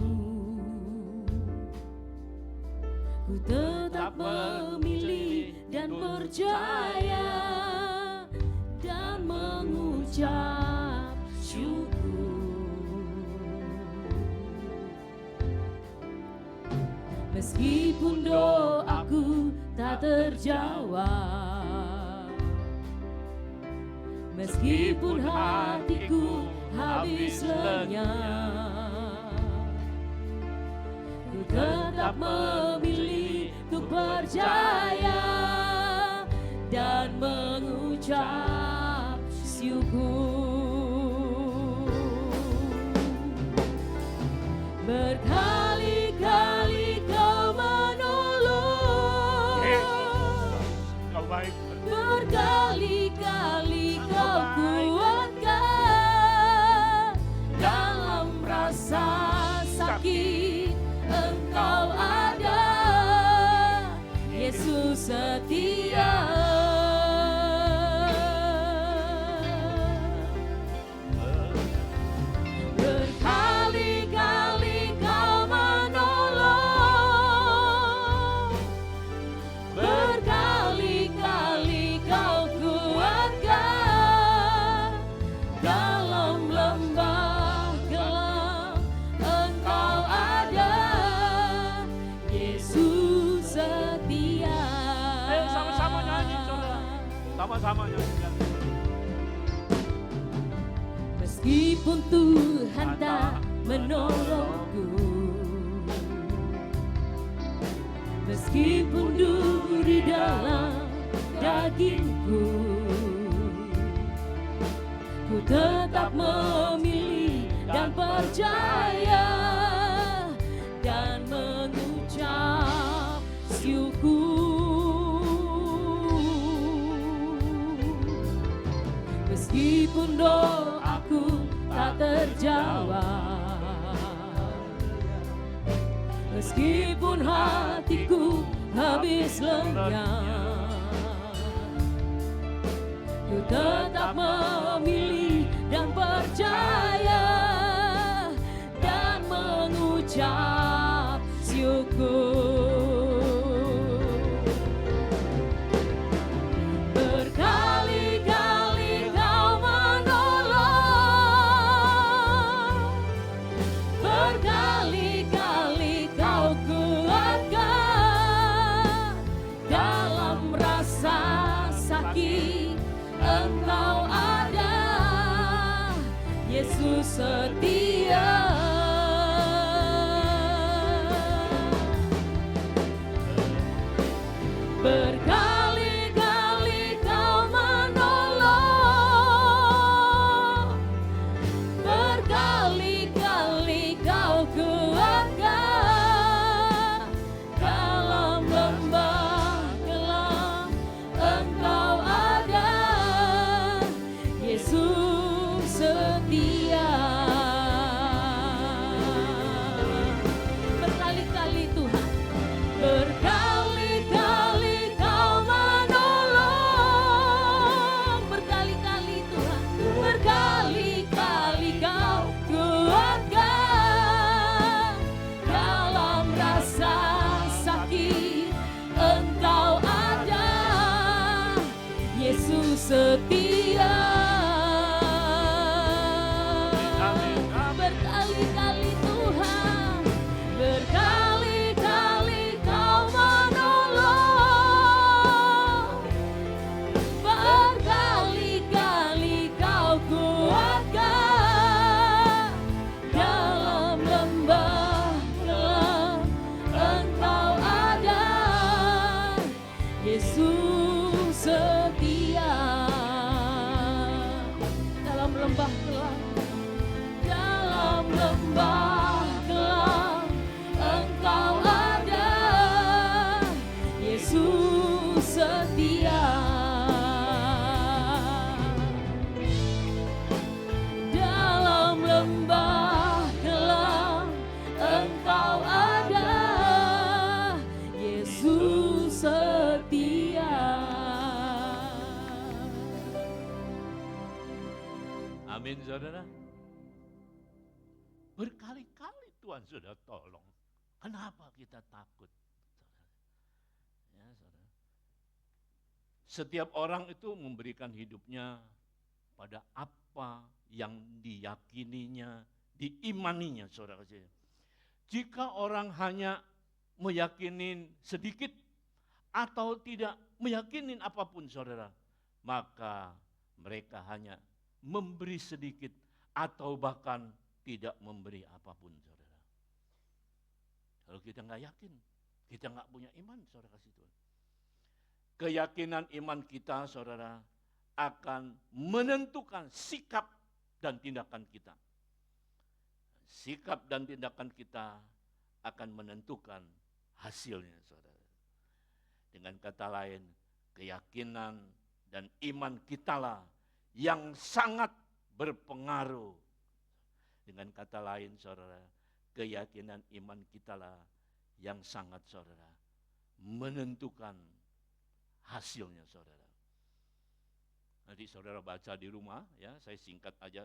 ku tetap memilih dan percaya dan mengucap syukur. Meskipun doaku tak terjawab, meskipun hatiku habis lenyap, ku tetap memilih untuk percaya dan mengucap syukur. Berkali-kali Kau menolong, Kau baik. berkali-kali Kau kuatkan dalam rasa sakit. Engkau ada, Yesus setia. Berkali-kali Kau menolong, berkali-kali Kau kuatkan dalam lembah gelap. Engkau ada, Yesus setia. Ayo sama-sama nyanyi saudara. Sama-sama nyanyi. Meskipun Tuhan tak menolongku, meskipun duri dalam dagingku, ku tetap memilih dan percaya dan mengucap syukur. Meskipun doaku tak terjawab, meskipun hatiku habis lenyap, ku tetap memilih dan percaya dan mengucap syukur. Berkali-kali Kau menolong, berkali-kali Kau kuatkan dalam rasa sakit. Engkau ada, Yesus setia. Berkali-kali Kau menolong, berkali-kali Kau kuatkan, dalam lembah gelap Engkau ada, Yesus setia. Berkali-kali Tuhan, berkali-kali Kau menolong, berkali-kali Tuhan, berkali-kali Kau kuatkan, dalam rasa sakit Engkau ada, Yesus setia. Berkali-kali Tuhan, berkali-kali Kau menolong, berkali-kali Kau kuatkan, dalam lembah gelap Engkau ada, Yesus setia. Dalam lembah gelap, dalam lembah gelap Engkau ada, Yesus setia. Dalam lembah gelap Engkau ada, Yesus setia. Amin, saudara. Berkali-kali Tuhan sudah tolong. Kenapa kita takut? Ya, saudara. Setiap orang itu memberikan hidupnya pada apa yang diyakininya, diimaninya, saudara. Jika orang hanya meyakinin sedikit atau tidak meyakinin apapun, saudara, maka mereka hanya memberi sedikit atau bahkan tidak memberi apapun, saudara. Kalau kita nggak yakin, kita nggak punya iman, saudara kasih Tuhan. Keyakinan iman kita, saudara, akan menentukan sikap dan tindakan kita. Sikap dan tindakan kita akan menentukan hasilnya, saudara. Dengan kata lain, keyakinan dan iman kitalah yang sangat berpengaruh. Dengan kata lain, saudara, keyakinan iman kitalah yang sangat, saudara, menentukan hasilnya, saudara. Nanti saudara baca di rumah, ya, saya singkat aja.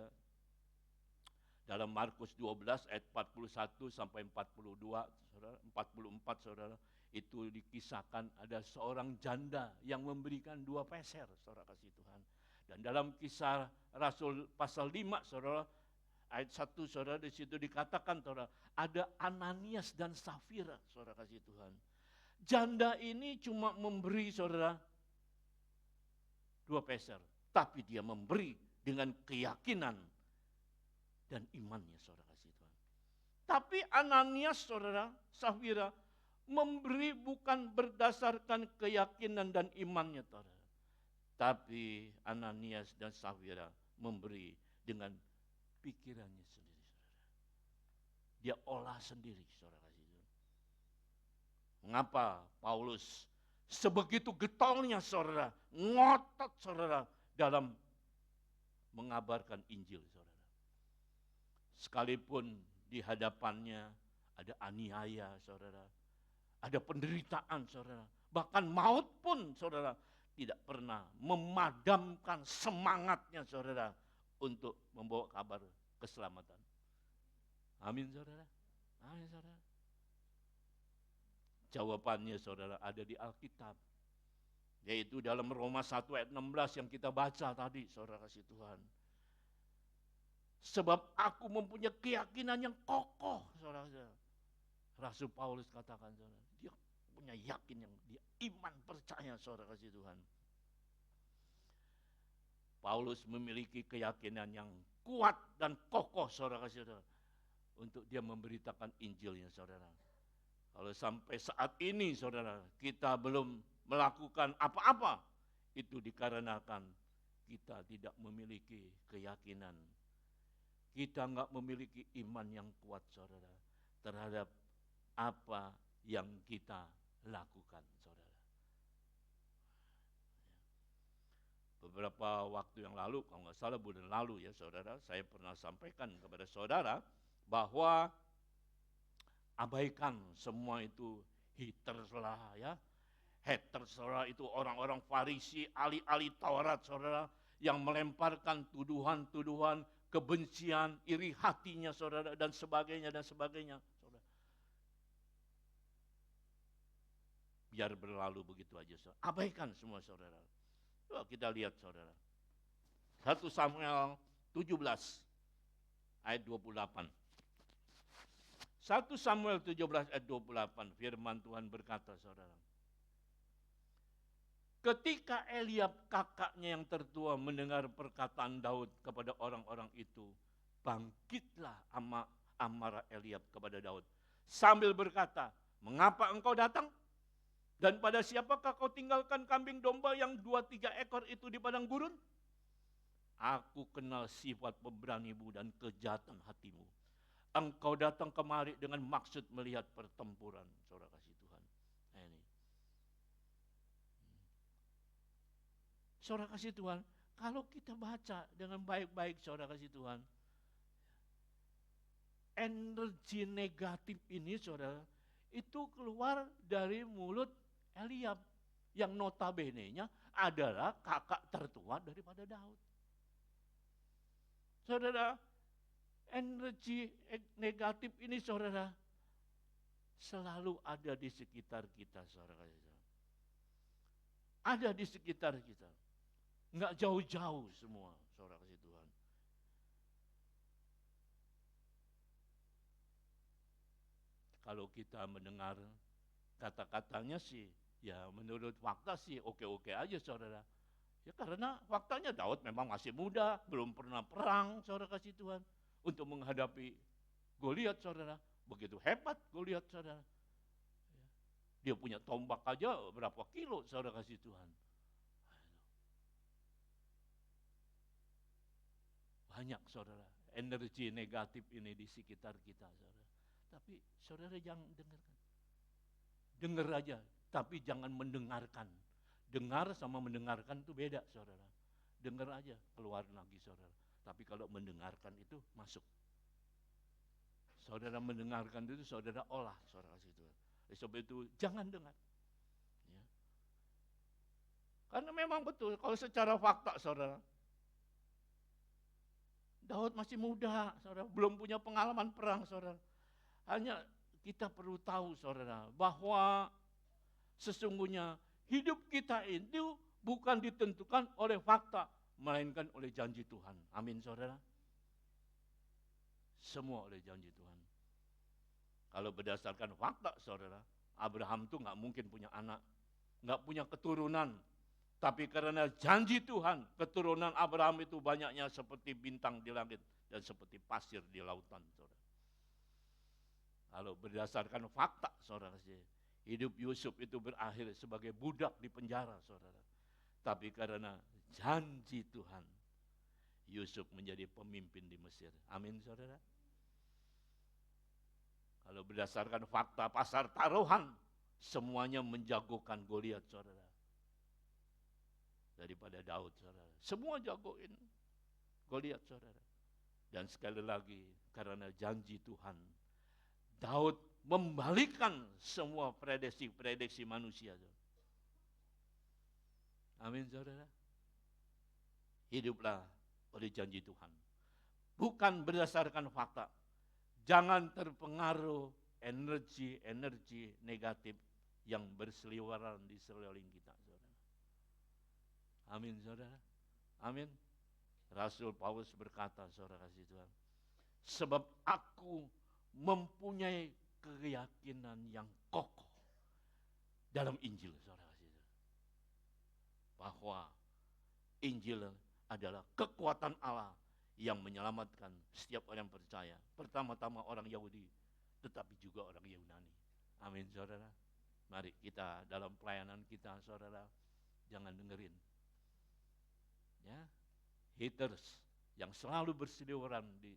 Dalam Markus 12 ayat 41 sampai 42, saudara, 44, saudara, itu dikisahkan ada seorang janda yang memberikan 2 peser, saudara kasih Tuhan. Dan dalam Kisah Rasul pasal 5, saudara, ayat 1, saudara, di situ dikatakan, saudara, ada Ananias dan Safira, saudara kasih Tuhan. Janda ini cuma memberi, saudara, 2 peser. Tapi dia memberi dengan keyakinan dan imannya, saudara kasih Tuhan. Tapi Ananias, saudara, Safira, memberi bukan berdasarkan keyakinan dan imannya, saudara. Tapi Ananias dan Safira memberi dengan pikirannya sendiri, saudara. Dia olah sendiri, saudara kasih Tuhan. Mengapa Paulus sebegitu getolnya, saudara, ngotot, saudara, dalam mengabarkan Injil, saudara. Sekalipun di hadapannya ada aniaya, saudara, ada penderitaan, saudara, bahkan maut pun, saudara, tidak pernah memadamkan semangatnya, saudara, untuk membawa kabar keselamatan. Amin, saudara. Amin, saudara. Jawabannya, saudara, ada di Alkitab. Yaitu dalam Roma 1 ayat 16 yang kita baca tadi, saudara kasih Tuhan. Sebab aku mempunyai keyakinan yang kokoh, saudara. Rasul Paulus katakan, saudara, dia punya yakin yang dia iman percaya, saudara kasih Tuhan. Paulus memiliki keyakinan yang kuat dan kokoh, saudara-saudara, untuk dia memberitakan Injilnya, saudara. Kalau sampai saat ini, saudara, kita belum melakukan apa-apa, itu dikarenakan kita tidak memiliki keyakinan. Kita nggak memiliki iman yang kuat, saudara, terhadap apa yang kita lakukan, saudara. Beberapa waktu yang lalu, kalau nggak salah bulan lalu ya saudara, saya pernah sampaikan kepada saudara bahwa abaikan semua itu haters lah ya. Haters lah itu orang-orang Farisi, ahli-ahli Taurat saudara, yang melemparkan tuduhan-tuduhan, kebencian, iri hatinya saudara, dan sebagainya, dan sebagainya. Saudara. Biar berlalu begitu aja saudara. Abaikan semua saudara. Coba kita lihat saudara. 1 Samuel 17 ayat 28. 1 Samuel 17 ayat 28, firman Tuhan berkata saudara. Ketika Eliab kakaknya yang tertua mendengar perkataan Daud kepada orang-orang itu, bangkitlah amarah Eliab kepada Daud. Sambil berkata, mengapa engkau datang? Dan pada siapakah kau tinggalkan kambing domba yang 2-3 ekor itu di padang gurun? Aku kenal sifat pemberanimu dan kejahatan hatimu. Engkau datang kemari dengan maksud melihat pertempuran. Saudara kasih Tuhan. Nah ini. Saudara kasih Tuhan, kalau kita baca dengan baik-baik saudara kasih Tuhan, energi negatif ini saudara, itu keluar dari mulut Eliab yang notabene-nya adalah kakak tertua daripada Daud. Saudara, energi negatif ini saudara selalu ada di sekitar kita saudara. Ada di sekitar kita. Enggak jauh-jauh semua saudara kasih Tuhan. Kalau kita mendengar kata-katanya sih, ya menurut fakta sih oke-oke aja saudara. Ya karena faktanya Daud memang masih muda, belum pernah perang saudara kasih Tuhan. Untuk menghadapi Goliat saudara. Begitu hebat Goliat saudara. Dia punya tombak aja berapa kilo saudara kasih Tuhan. Banyak saudara, energi negatif ini di sekitar kita saudara. Tapi saudara jangan dengarkan. Dengar aja, tapi jangan mendengarkan. Dengar sama mendengarkan itu beda saudara. Dengar aja, keluar lagi saudara. Tapi kalau mendengarkan itu masuk. Saudara mendengarkan itu saudara olah saudara kasih Tuhan. Sebab itu jangan dengar. Ya. Karena memang betul, kalau secara fakta saudara, Daud masih muda saudara, belum punya pengalaman perang saudara. Hanya kita perlu tahu saudara, bahwa sesungguhnya hidup kita itu bukan ditentukan oleh fakta, melainkan oleh janji Tuhan. Amin saudara. Semua oleh janji Tuhan. Kalau berdasarkan fakta saudara, Abraham tuh gak mungkin punya anak, gak punya keturunan. Tapi karena janji Tuhan, keturunan Abraham itu banyaknya seperti bintang di langit dan seperti pasir di lautan saudara. Kalau berdasarkan fakta saudara, hidup Yusuf itu berakhir sebagai budak di penjara saudara. Tapi karena janji Tuhan, Yusuf menjadi pemimpin di Mesir. Amin saudara. Kalau berdasarkan fakta pasar taruhan, semuanya menjagokan Goliat saudara. Daripada Daud saudara. Semua jagoin Goliat saudara. Dan sekali lagi karena janji Tuhan, Daud membalikkan semua prediksi manusia. Amin saudara. Hiduplah oleh janji Tuhan. Bukan berdasarkan fakta. Jangan terpengaruh energi negatif yang berseliweran di sekeliling kita saudara. Amin saudara. Amin. Rasul Paulus berkata saudara kasih Tuhan, sebab aku mempunyai keyakinan yang kokoh dalam Injil saudara kasih Tuhan, bahwa Injil adalah kekuatan Allah yang menyelamatkan setiap orang yang percaya. Pertama-tama orang Yahudi, tetapi juga orang Yunani. Amin, saudara. Mari kita dalam pelayanan kita, saudara, jangan dengerin ya haters yang selalu berseliweran di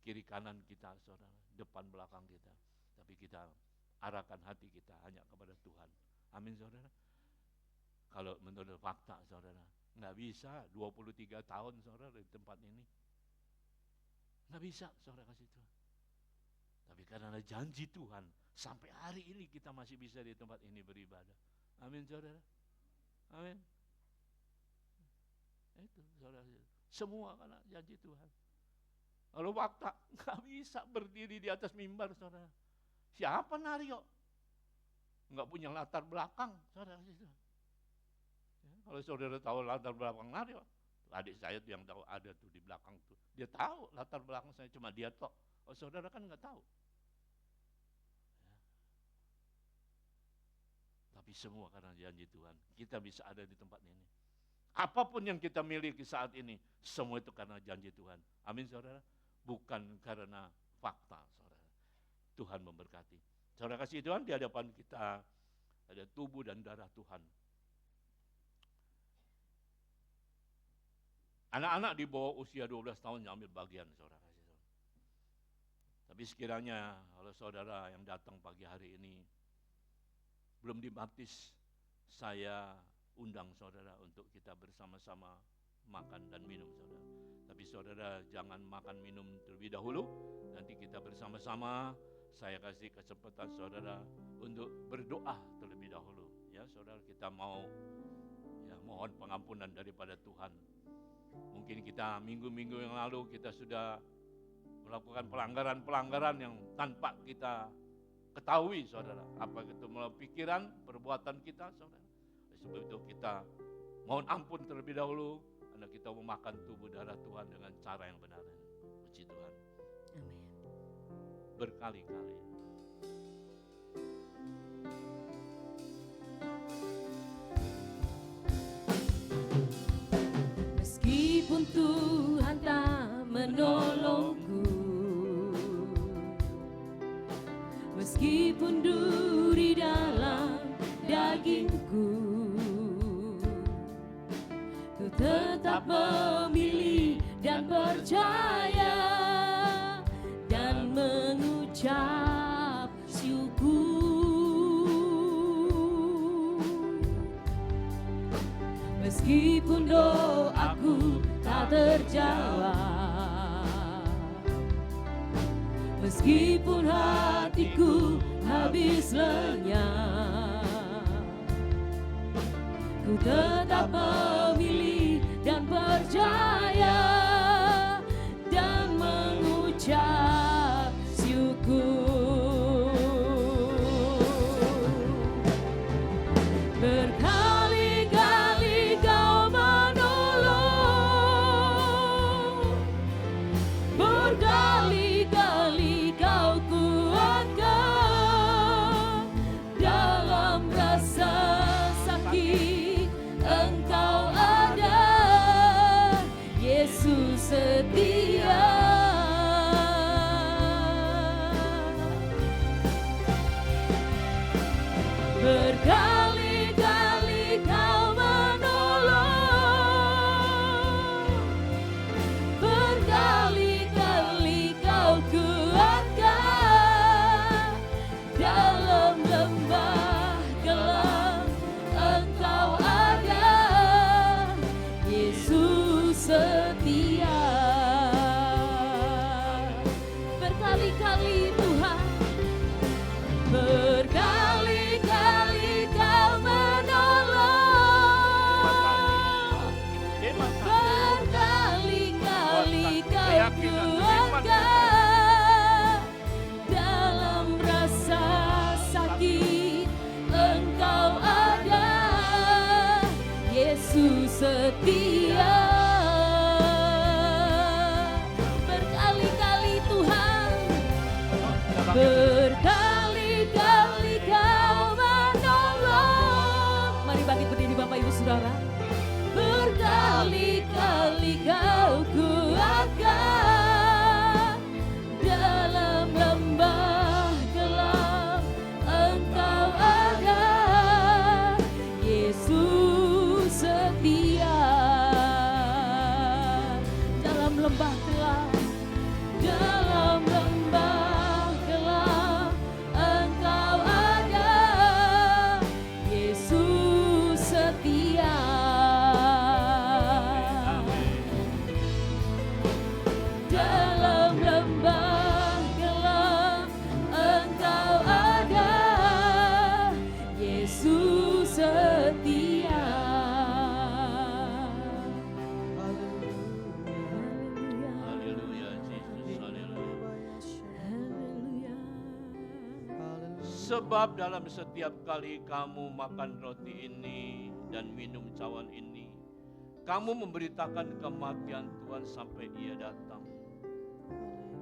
kiri kanan kita, saudara, depan belakang kita. Tapi kita arahkan hati kita hanya kepada Tuhan. Amin, saudara. Kalau menurut fakta, saudara, nggak bisa 23 tahun, saudara, di tempat ini. Nggak bisa, saudara, kasih Tuhan. Tapi karena janji Tuhan, sampai hari ini kita masih bisa di tempat ini beribadah. Amin, saudara. Amin. Itu, saudara. Semua karena janji Tuhan. Kalau fakta, nggak bisa berdiri di atas mimbar, saudara. Siapa Naryo? Nggak punya latar belakang, saudara. Ya, kalau saudara tahu latar belakang Naryo, adik saya tuh yang tahu, ada tuh di belakang tuh. Dia tahu latar belakang saya, cuma dia tok. Oh, saudara kan nggak tahu. Ya. Tapi semua karena janji Tuhan, kita bisa ada di tempat ini. Apapun yang kita miliki saat ini, semua itu karena janji Tuhan. Amin, saudara. Bukan karena fakta, saudara. Tuhan memberkati. Saudara kasih Tuhan, di hadapan kita ada tubuh dan darah Tuhan. Anak-anak di bawah usia 12 tahun yang ambil bagian, saudara kasih Tuhan. Tapi sekiranya kalau saudara yang datang pagi hari ini belum dibaptis, saya undang saudara untuk kita bersama-sama makan dan minum, saudara. Tapi saudara jangan makan minum terlebih dahulu, nanti kita bersama-sama saya kasih kesempatan saudara untuk berdoa terlebih dahulu. Ya, saudara, kita mau ya mohon pengampunan daripada Tuhan. Mungkin kita minggu-minggu yang lalu kita sudah melakukan pelanggaran-pelanggaran yang tanpa kita ketahui, saudara. Apa itu melalui pikiran, perbuatan kita, saudara. Sebab itu kita mohon ampun terlebih dahulu, karena kita memakan tubuh darah Tuhan dengan cara yang benar. Puji Tuhan. Amin. Berkali-kali. Meskipun Tuhan tak menolongku, meskipun duri dalam dagingku, ku tetap memilih dan percaya dan mengucap syukur. Meskipun doaku tak terjawab, meskipun hatiku habis lenyap, ku tetap memilih dan percaya dan mengucap syukur. Berkali-kali Kau menolong, berkali-kali Kau kuatkan dalam rasa sakit. Engkau ada, Yesus setia. Berkali-kali Kau menolong, berkali-kali Kau kuatkan dalam lembah gelap. Engkau ada, Yesus setia. Berkali-kali Tuhan, berkali-kali Kau menolong, berkali-kali Kau kuatkan dalam rasa sakit. Engkau ada, Yesus setia. Berkali-kali Tuhan, berkali-kali Kau menolong. Mari bangkit berdiri Bapak Ibu Saudara. Berkali-kali Sebab dalam setiap kali kamu makan roti ini dan minum cawan ini, kamu memberitakan kematian Tuhan sampai Ia datang.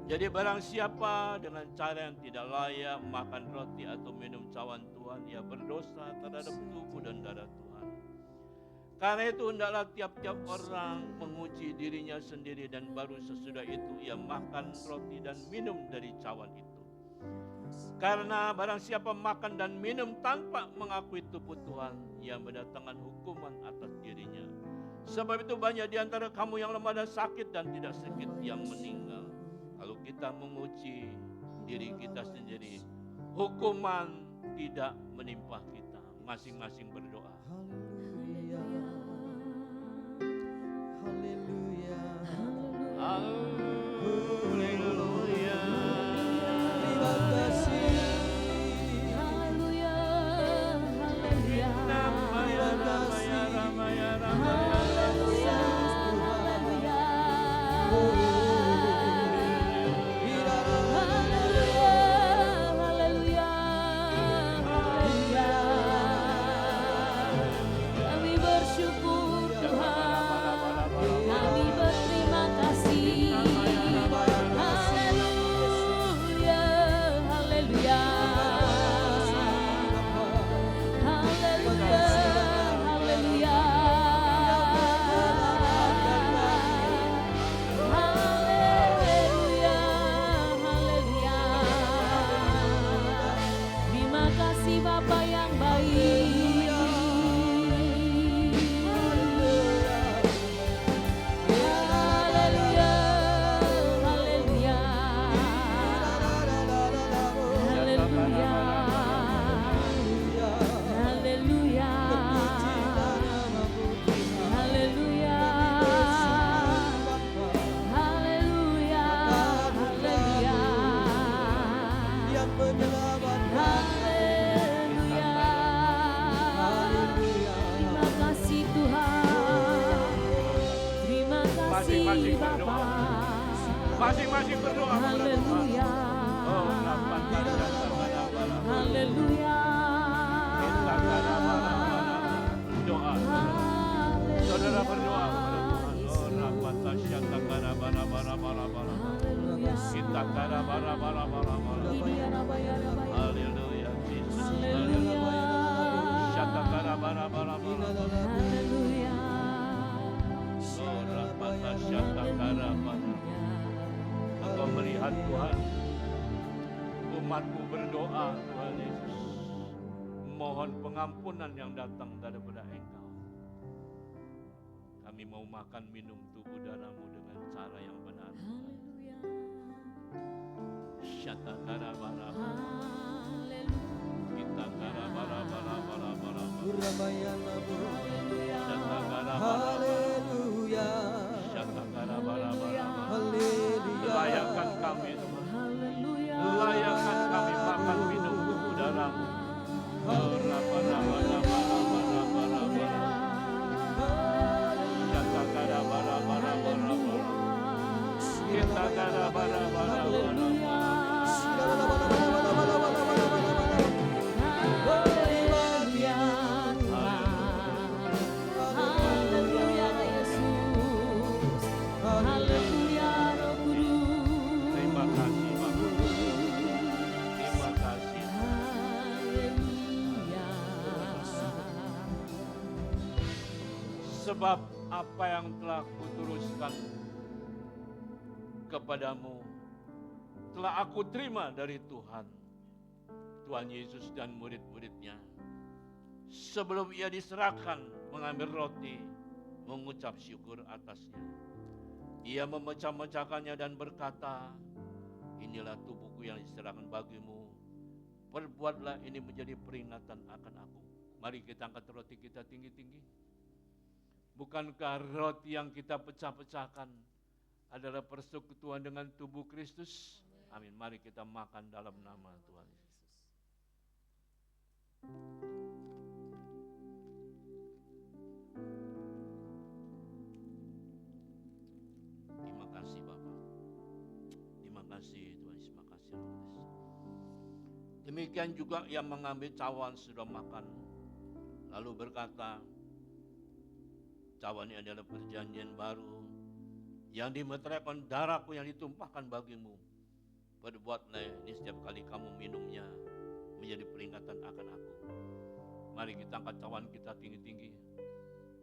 Jadi barang siapa dengan cara yang tidak layak makan roti atau minum cawan Tuhan, ia berdosa terhadap tubuh dan darah Tuhan. Karena itu hendaklah tiap-tiap orang menguji dirinya sendiri, dan baru sesudah itu ia makan roti dan minum dari cawan itu. Karena barang siapa makan dan minum tanpa mengakui tubuh Tuhan, ia mendatangkan hukuman atas dirinya. Sebab itu banyak di antara kamu yang lemah dan sakit, dan tidak sedikit yang meninggal. Kalau kita menguji diri kita sendiri, hukuman tidak menimpa kita. Masing-masing berdoa. Haleluya. Haleluya. Haleluya. Terima kasih. Haleluya, haleluya. Ramaya, ramaya, ramaya, ramaya. Haleluya, haleluya. Haleluya, haleluya. Kami bersyukur Tuhan, kami berterima kasih. Haleluya, haleluya. Haleluya, haleluya. Haleluya, haleluya. Terima kasih Bapa yang baik. Haleluya, haleluya. Haleluya. Haleluya. Haleluya. Haleluya. Haleluya. Yang menyelamatkan. Haleluya. Terima kasih Tuhan. Terima kasih Masing-masing Bapa. berdoa. Masing-masing berdoa. Haleluya. Oh, lapan tanda sabana bala. Haleluya. Kita kada bala bala. Doa. Saudara berdoa kepada Tuhan. Oh, rapat tasyata kada bala bala bala bala. Haleluya. Kita kada bala bala bala bala. Haleluya. Haleluya, Jesus. Haleluya. Syata kada bala bala bala. Haleluya. Oh, rapat tasyata kada bala. Engkau melihat Tuhan, umatmu berdoa, Tuhan Yesus, mohon pengampunan yang datang daripada Engkau. Kami mau makan minum tubuh darahmu dengan cara yang benar. Haleluya. Syata kara bara, Haleluya. kita kara bara bara bara bara, Ramayana. syata kara bara bara, Haleluya. syata kara bara bara. Haleluya. Layakkan kami Tuhan, Haleluya. layakkan kami makan minum tubuh darahmu. Oh, raba raba raba raba raba raba. Syata kara bara bara bara bara. Kita kara bara bara bara. Haleluya. Haleluya Yesus. Haleluya Roh Kudus. Terima kasih Bapak. Terima kasih. Haleluya. Sebab apa yang telah kuturuskan kepadamu telah aku terima dari Tuhan Yesus dan murid-muridnya. Sebelum ia diserahkan mengambil roti, mengucap syukur atasnya. Ia memecah-mecahkannya dan berkata, inilah tubuhku yang diserahkan bagimu. Perbuatlah ini menjadi peringatan akan aku. Mari kita angkat roti kita tinggi-tinggi. Bukankah roti yang kita pecah-pecahkan adalah persekutuan dengan tubuh Kristus? Amin. Mari kita makan dalam nama Tuhan Yesus. Terima kasih Bapak. Terima kasih Tuhan Yesus. Terima kasih Roh Kudus. Demikian juga ia mengambil cawan sudah makan, lalu berkata, cawan ini adalah perjanjian baru yang dimeteraikan darahku yang ditumpahkan bagimu. Berbuatlah ini setiap kali kamu minumnya, menjadi peringatan akan aku. Mari kita angkat cawan kita tinggi-tinggi.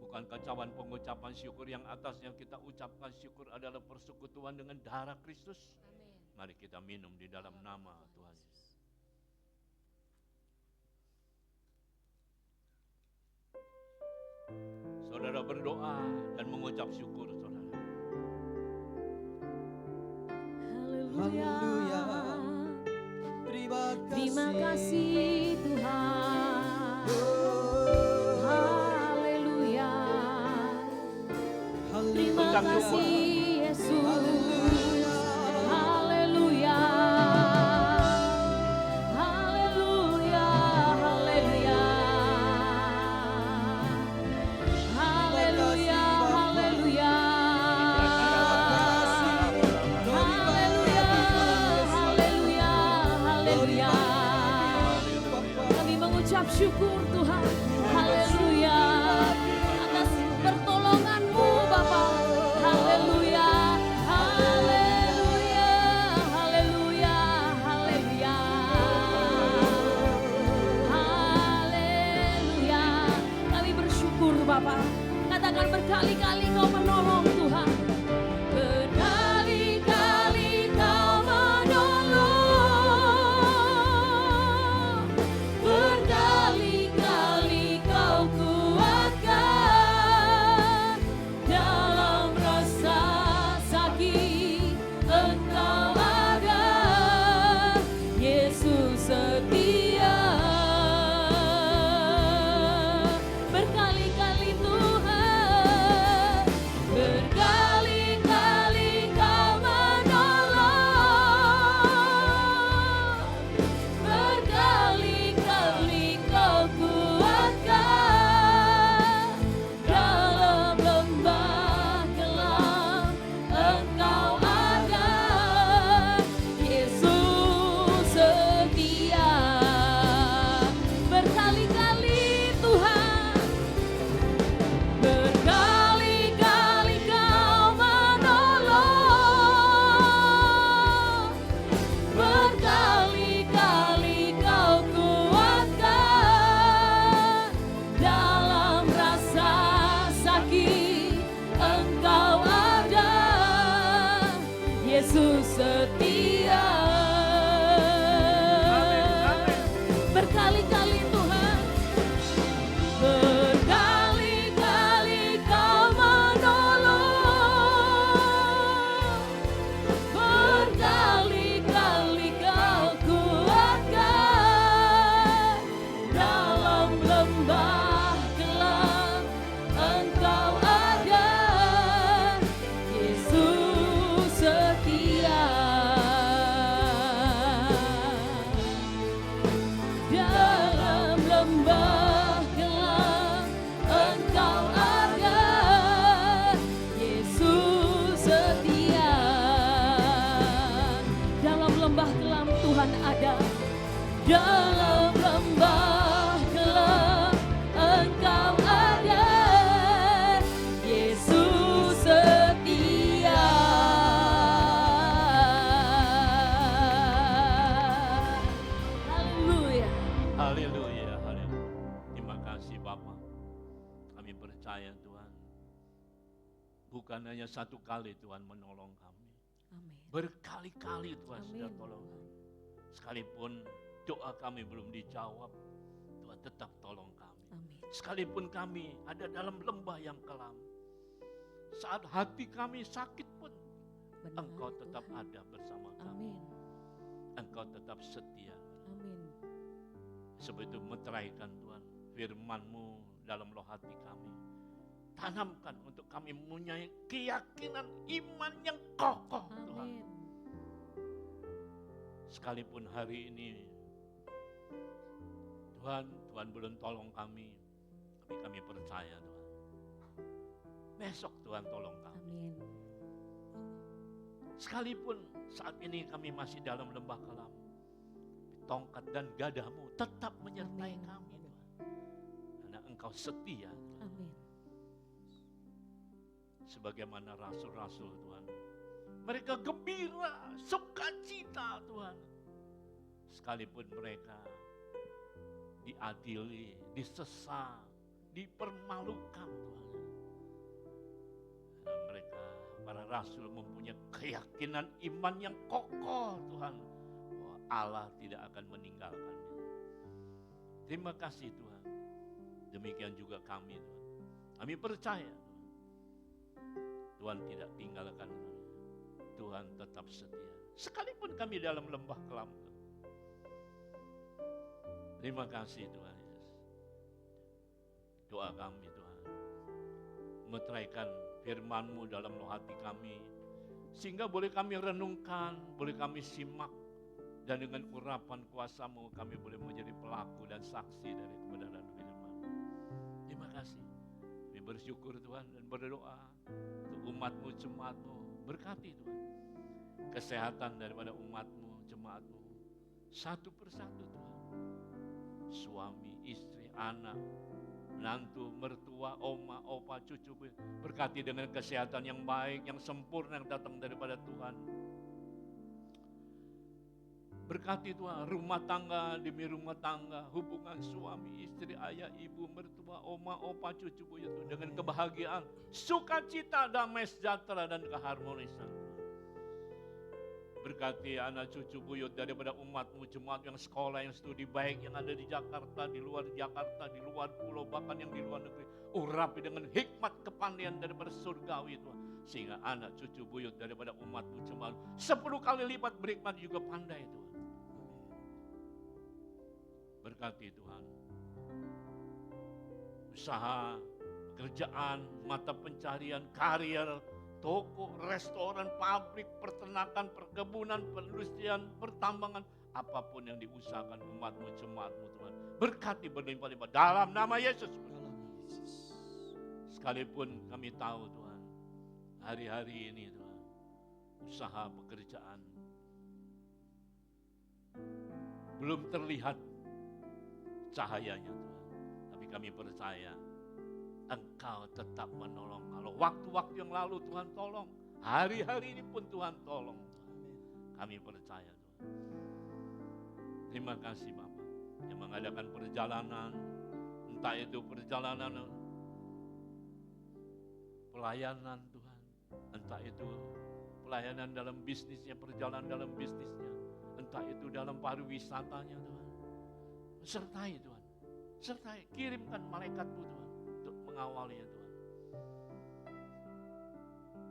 Bukankah cawan pengucapan syukur yang atasnya kita ucapkan syukur adalah persekutuan dengan darah Kristus? Mari kita minum di dalam nama Tuhan Yesus. Saudara berdoa dan mengucap syukur, saudara. Haleluya. Terima kasih Tuhan. Haleluya. Terima Ucap syukur. kasih Yesus. Haleluya. Haleluya. Haleluya. Haleluya. Haleluya. Haleluya. Haleluya. Haleluya. Kami mengucap syukur Tuhan. Haleluya. Atas pertolongan-Mu Bapa. Haleluya. Haleluya. Haleluya. Haleluya. Haleluya. Kami bersyukur Bapa. Katakan berkali-kali Kau menolong Tuhan. Berkali-kali Kau menolong. Berkali-kali Kau kuatkan. Dalam rasa sakit Engkau ada. Yesus setia. Berkali-kali Tuhan. Berkali-kali Kau menolong. Berkali-kali Kau kuatkan. Dalam lembah gelap Engkau ada. Yesus setia. Berkali-kali Tuhan. Berkali-kali Kau menolong. Berkali-kali Kau kuatkan. Dalam rasa sakit Engkau ada. Yesus setia. Berkali-kali Tuhan. Berkali-kali Kau menolong. Berkali-kali Kau kuatkan. Dalam lembah gelap Engkau ada. Yesus setia. Dalam lembah gelap Engkau ada. Yesus setia. Dalam lembah gelap Tuhan ada. Dalam lembah gelap Engkau ada. Yesus setia. Haleluya. Haleluya, haleluya. Terima kasih Bapa. Kami percaya Tuhan. Bukan hanya satu kali Tuhan menolong kami. Amin. Berkali-kali Tuhan sudah Amin. tolong kami. Sekalipun doa kami belum dijawab, Tuhan tetap tolong kami. Amin. Sekalipun kami ada dalam lembah yang kelam, saat hati kami sakit pun, Benar, Engkau tetap Tuhan. ada bersama kami. Amin. Engkau tetap setia. Amin. Sebab itu meteraikan Tuhan firman-Mu dalam loh hati kami. Tanamkan untuk kami mempunyai keyakinan iman yang kokoh Tuhan. Amin. Sekalipun hari ini Tuhan belum tolong kami, tapi kami percaya Tuhan. Besok Tuhan tolong kami. Amin. Sekalipun saat ini kami masih dalam lembah kelam, tongkat dan gadamu tetap menyertai kami Tuhan. Karena Engkau setia. Amin. Sebagaimana rasul-rasul Tuhan, mereka gembira, sukacita Tuhan. Sekalipun mereka diadili, disesat, dipermalukan Tuhan. Dan mereka, para rasul mempunyai keyakinan iman yang kokoh Tuhan. Bahwa Allah tidak akan meninggalkannya. Terima kasih Tuhan. Demikian juga kami Tuhan. Kami percaya Tuhan tidak tinggalkan kami. Tuhan tetap setia. Sekalipun kami dalam lembah kelam. Terima kasih Tuhan Yesus. Doa kami Tuhan. Meteraikan firman-Mu dalam hati kami. Sehingga boleh kami renungkan, boleh kami simak. Dan dengan urapan kuasa-Mu kami boleh menjadi pelaku dan saksi dari kebenaran firman. Terima kasih. Kami bersyukur Tuhan dan berdoa. Untuk umat-Mu, jemaat-Mu. Berkati Tuhan. Kesehatan daripada umat-Mu, jemaat-Mu. Satu persatu Tuhan. Suami, istri, anak, menantu, mertua, oma, opa, cucu. Berkati dengan kesehatan yang baik, yang sempurna yang datang daripada Tuhan. Berkati Tuhan, rumah tangga demi rumah tangga, hubungan suami, istri, ayah, ibu, mertua, oma, opa, cucu buyut dengan kebahagiaan, sukacita, damai sejahtera dan keharmonisan. Berkati anak cucu buyut daripada umat-Mu, jemaat yang sekolah, yang studi baik, yang ada di Jakarta, di luar Jakarta, di luar pulau, bahkan yang di luar negeri. Urapi dengan hikmat kepandaian daripada surgawi Tuhan. Sehingga anak cucu buyut daripada umat-Mu, jemaat 10 kali lipat berhikmat juga pandai Tuhan. Berkati Tuhan. Usaha, pekerjaan, mata pencarian, karir, toko, restoran, pabrik, peternakan, perkebunan, perindustrian, pertambangan, apapun yang diusahakan umat-Mu, jemaat-Mu Tuhan. Berkati berlimpah-limpah dalam nama Yesus. Sekalipun kami tahu Tuhan, hari-hari ini Tuhan, usaha pekerjaan belum terlihat cahayanya Tuhan. Tapi kami percaya Engkau tetap menolong. Kalau waktu-waktu yang lalu Tuhan tolong, hari-hari ini pun Tuhan tolong. Kami percaya Tuhan. Terima kasih Bapak yang mengadakan perjalanan, entah itu perjalanan pelayanan Tuhan, entah itu pelayanan dalam bisnisnya, perjalanan dalam bisnisnya, entah itu dalam pariwisatanya Tuhan. Sertai Tuhan, sertai, kirimkan malaikat-Mu Tuhan untuk mengawalnya Tuhan.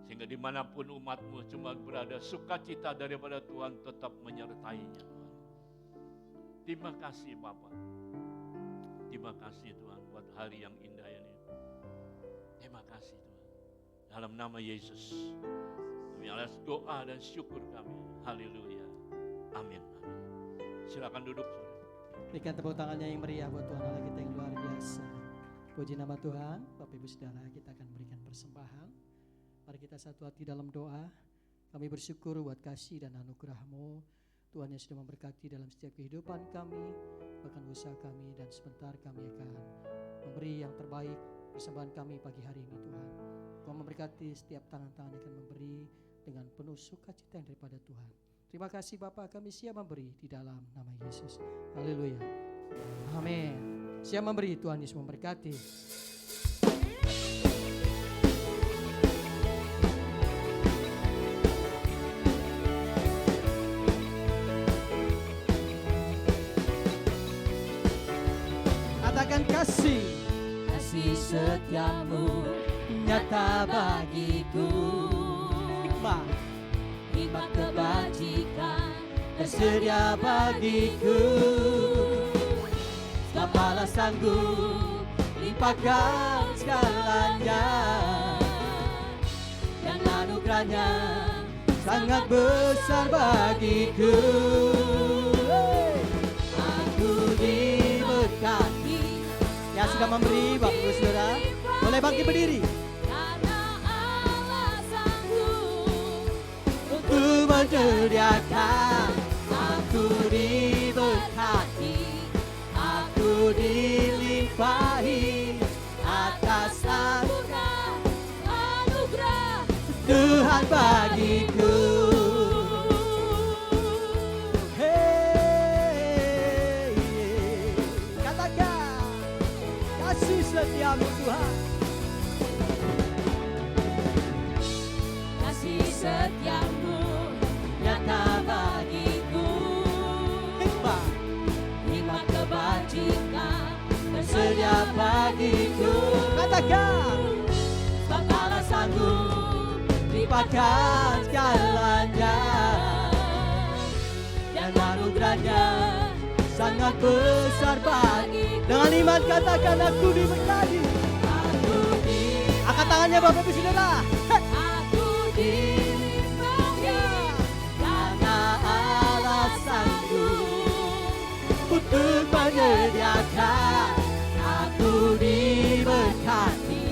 Sehingga dimanapun umat-Mu cuma berada, sukacita daripada Tuhan tetap menyertainya Tuhan. Terima kasih Bapak. Terima kasih Tuhan buat hari yang indah ini. Terima kasih Tuhan. Dalam nama Yesus, kami alas doa dan syukur kami. Haleluya. Amin. Amin. Silakan duduk. Berikan tepuk tangannya yang meriah buat Tuhan Allah kita yang luar biasa. Puji nama Tuhan. Bapak Ibu Saudara, kita akan berikan persembahan. Mari kita satu hati dalam doa. Kami bersyukur buat kasih dan anugerah-Mu. Tuhan yang sudah memberkati dalam setiap kehidupan kami, bahkan usaha kami, dan sebentar kami akan memberi yang terbaik persembahan kami pagi hari ini Tuhan. Tuhan memberkati setiap tangan-tangan yang akan memberi dengan penuh sukacita yang daripada Tuhan. Terima kasih Bapak, kami siap memberi di dalam nama Yesus. Haleluya. Amin. Siap memberi, Tuhan Yesus memberkati. Katakan kasih. Kasih setiamu nyata bagiku. Hikmah. Hikmat kebajikan Tersedia bagiku. Apalah sanggup limpahkan segalanya, dan anugerahnya sangat besar bagiku. Aku diberkati. Yang sudah memberi Bapak Ibu Saudara boleh bangkit berdiri. Untuk menyediakan, aku diberkati. Tuhan bagiku. Hey, katakan kasih setiamu Tuhan. Kasih setiamu nyata bagiku, hikmat kebajikan tersedia bagiku. Katakan Sebab Allah sanggup lipatkan segalanya, dan anugerahnya sangat besar bagi. Dengan iman katakan aku diberkati. aku Angkat tangannya Bapak Ibu Saudara. aku dilimpahi Karena Allah sanggup untuk menyediakan. Aku diberkati,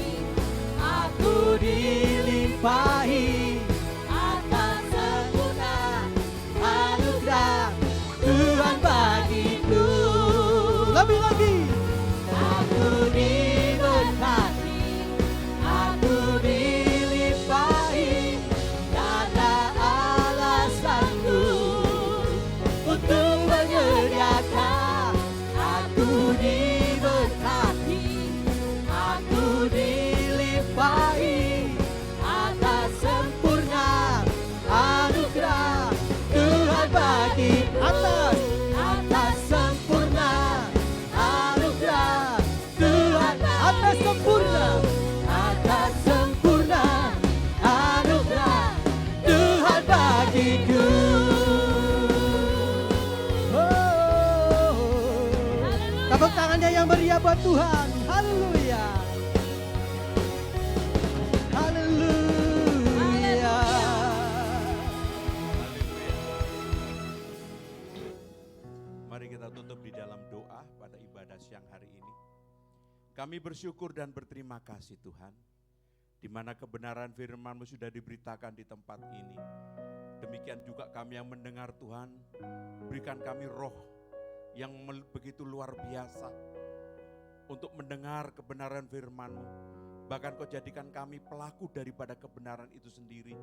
aku dilimpahi atas sempurna anugerah Tuhan bagiku. Lebih lagi, aku diberkati, aku dilimpahi karena Allah sanggup untuk menyediakan. Aku diberkati, aku dilimpahi atas sempurna anugerah Tuhan bagi. Atas sempurna anugerah Tuhan, atas sempurna anugerah Tuhan bagiku. Tepuk tangannya yang meriah buat Tuhan. Haleluya. Haleluya. Mari kita tutup di dalam doa pada ibadah siang hari ini. Kami bersyukur dan berterima kasih Tuhan, di mana kebenaran firman-Mu sudah diberitakan di tempat ini. Demikian juga kami yang mendengar Tuhan, berikan kami roh yang begitu luar biasa untuk mendengar kebenaran firman-Mu. Bahkan Kau jadikan kami pelaku daripada kebenaran itu sendiri,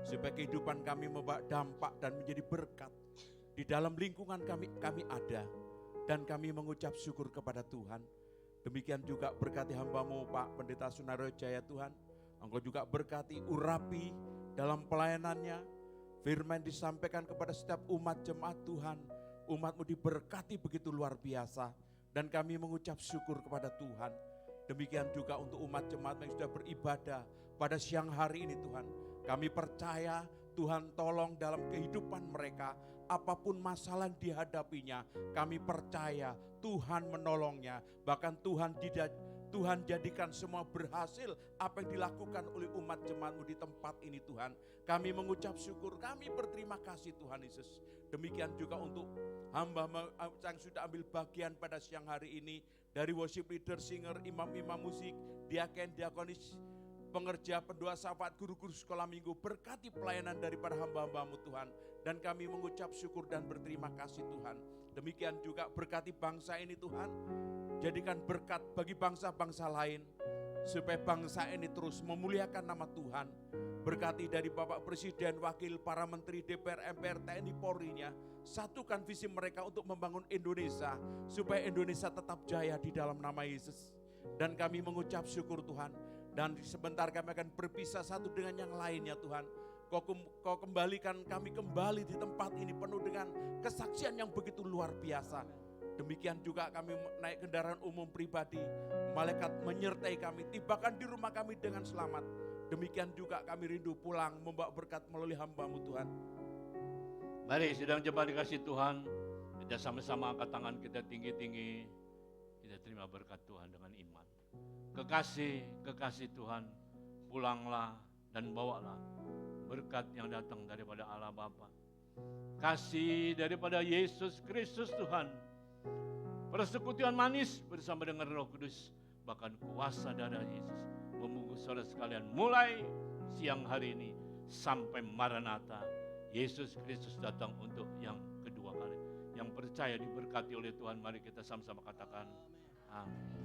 supaya kehidupan kami membawa dampak dan menjadi berkat. Di dalam lingkungan kami ada, dan kami mengucap syukur kepada Tuhan. Demikian juga berkati hamba-Mu Pak Pendeta Sunario Jaya Tuhan. Engkau juga berkati urapi dalam pelayanannya. Firman disampaikan kepada setiap umat jemaat Tuhan. Umat-Mu diberkati begitu luar biasa. Dan kami mengucap syukur kepada Tuhan. Demikian juga untuk umat jemaat yang sudah beribadah pada siang hari ini Tuhan. Kami percaya Tuhan tolong dalam kehidupan mereka. Apapun masalah yang dihadapinya, kami percaya Tuhan menolongnya. Bahkan Tuhan jadikan semua berhasil apa yang dilakukan oleh umat jemaat-Mu di tempat ini Tuhan. Kami mengucap syukur, kami berterima kasih Tuhan Yesus. Demikian juga untuk hamba yang sudah ambil bagian pada siang hari ini. Dari worship leader, singer, imam-imam musik, diaken, diakonis, pengerja, pendoa syafaat, guru-guru sekolah minggu. Berkati pelayanan daripada hamba-hamba-Mu Tuhan. Dan kami mengucap syukur dan berterima kasih Tuhan. Demikian juga berkati bangsa ini Tuhan. Jadikan berkat bagi bangsa-bangsa lain. Supaya bangsa ini terus memuliakan nama Tuhan. Berkati dari Bapak Presiden, Wakil, para Menteri, DPR, MPR, TNI, Polri-nya. Satukan visi mereka untuk membangun Indonesia. Supaya Indonesia tetap jaya di dalam nama Yesus. Dan kami mengucap syukur Tuhan. Dan sebentar kami akan berpisah satu dengan yang lainnya Tuhan. Kau kembalikan kami kembali di tempat ini penuh dengan kesaksian yang begitu luar biasa. Demikian juga kami naik kendaraan umum pribadi, malaikat menyertai kami, tibakan di rumah kami dengan selamat. Demikian juga kami rindu pulang membawa berkat melalui hamba-Mu Tuhan. Mari sidang jemaat dikasih Tuhan, kita sama-sama angkat tangan kita tinggi-tinggi, kita terima berkat Tuhan dengan iman. Kekasih Tuhan, pulanglah dan bawalah berkat yang datang daripada Allah Bapa. Kasih daripada Yesus Kristus Tuhan, persekutuan manis bersama dengan Roh Kudus, bahkan kuasa darah Yesus membungkus saudara sekalian mulai siang hari ini sampai Maranatha. Yesus Kristus datang untuk yang kedua kali. Yang percaya diberkati oleh Tuhan, mari kita sama-sama katakan amin.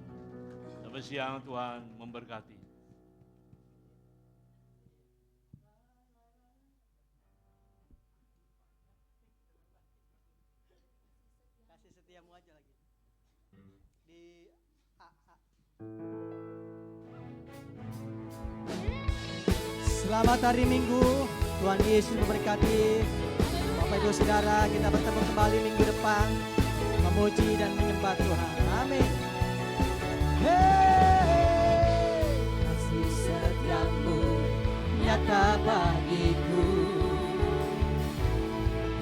Selamat siang, Tuhan memberkati. Selamat hari Minggu. Tuhan Yesus memberkati. Bapak Ibu Saudara, kita bertemu kembali minggu depan memuji dan menyembah Tuhan. Amin. Kasih setiamu nyata bagiku,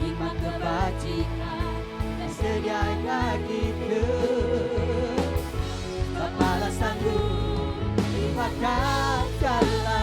iman kebajikan dan sedia bagiku. Kepala sanggup terima kasih.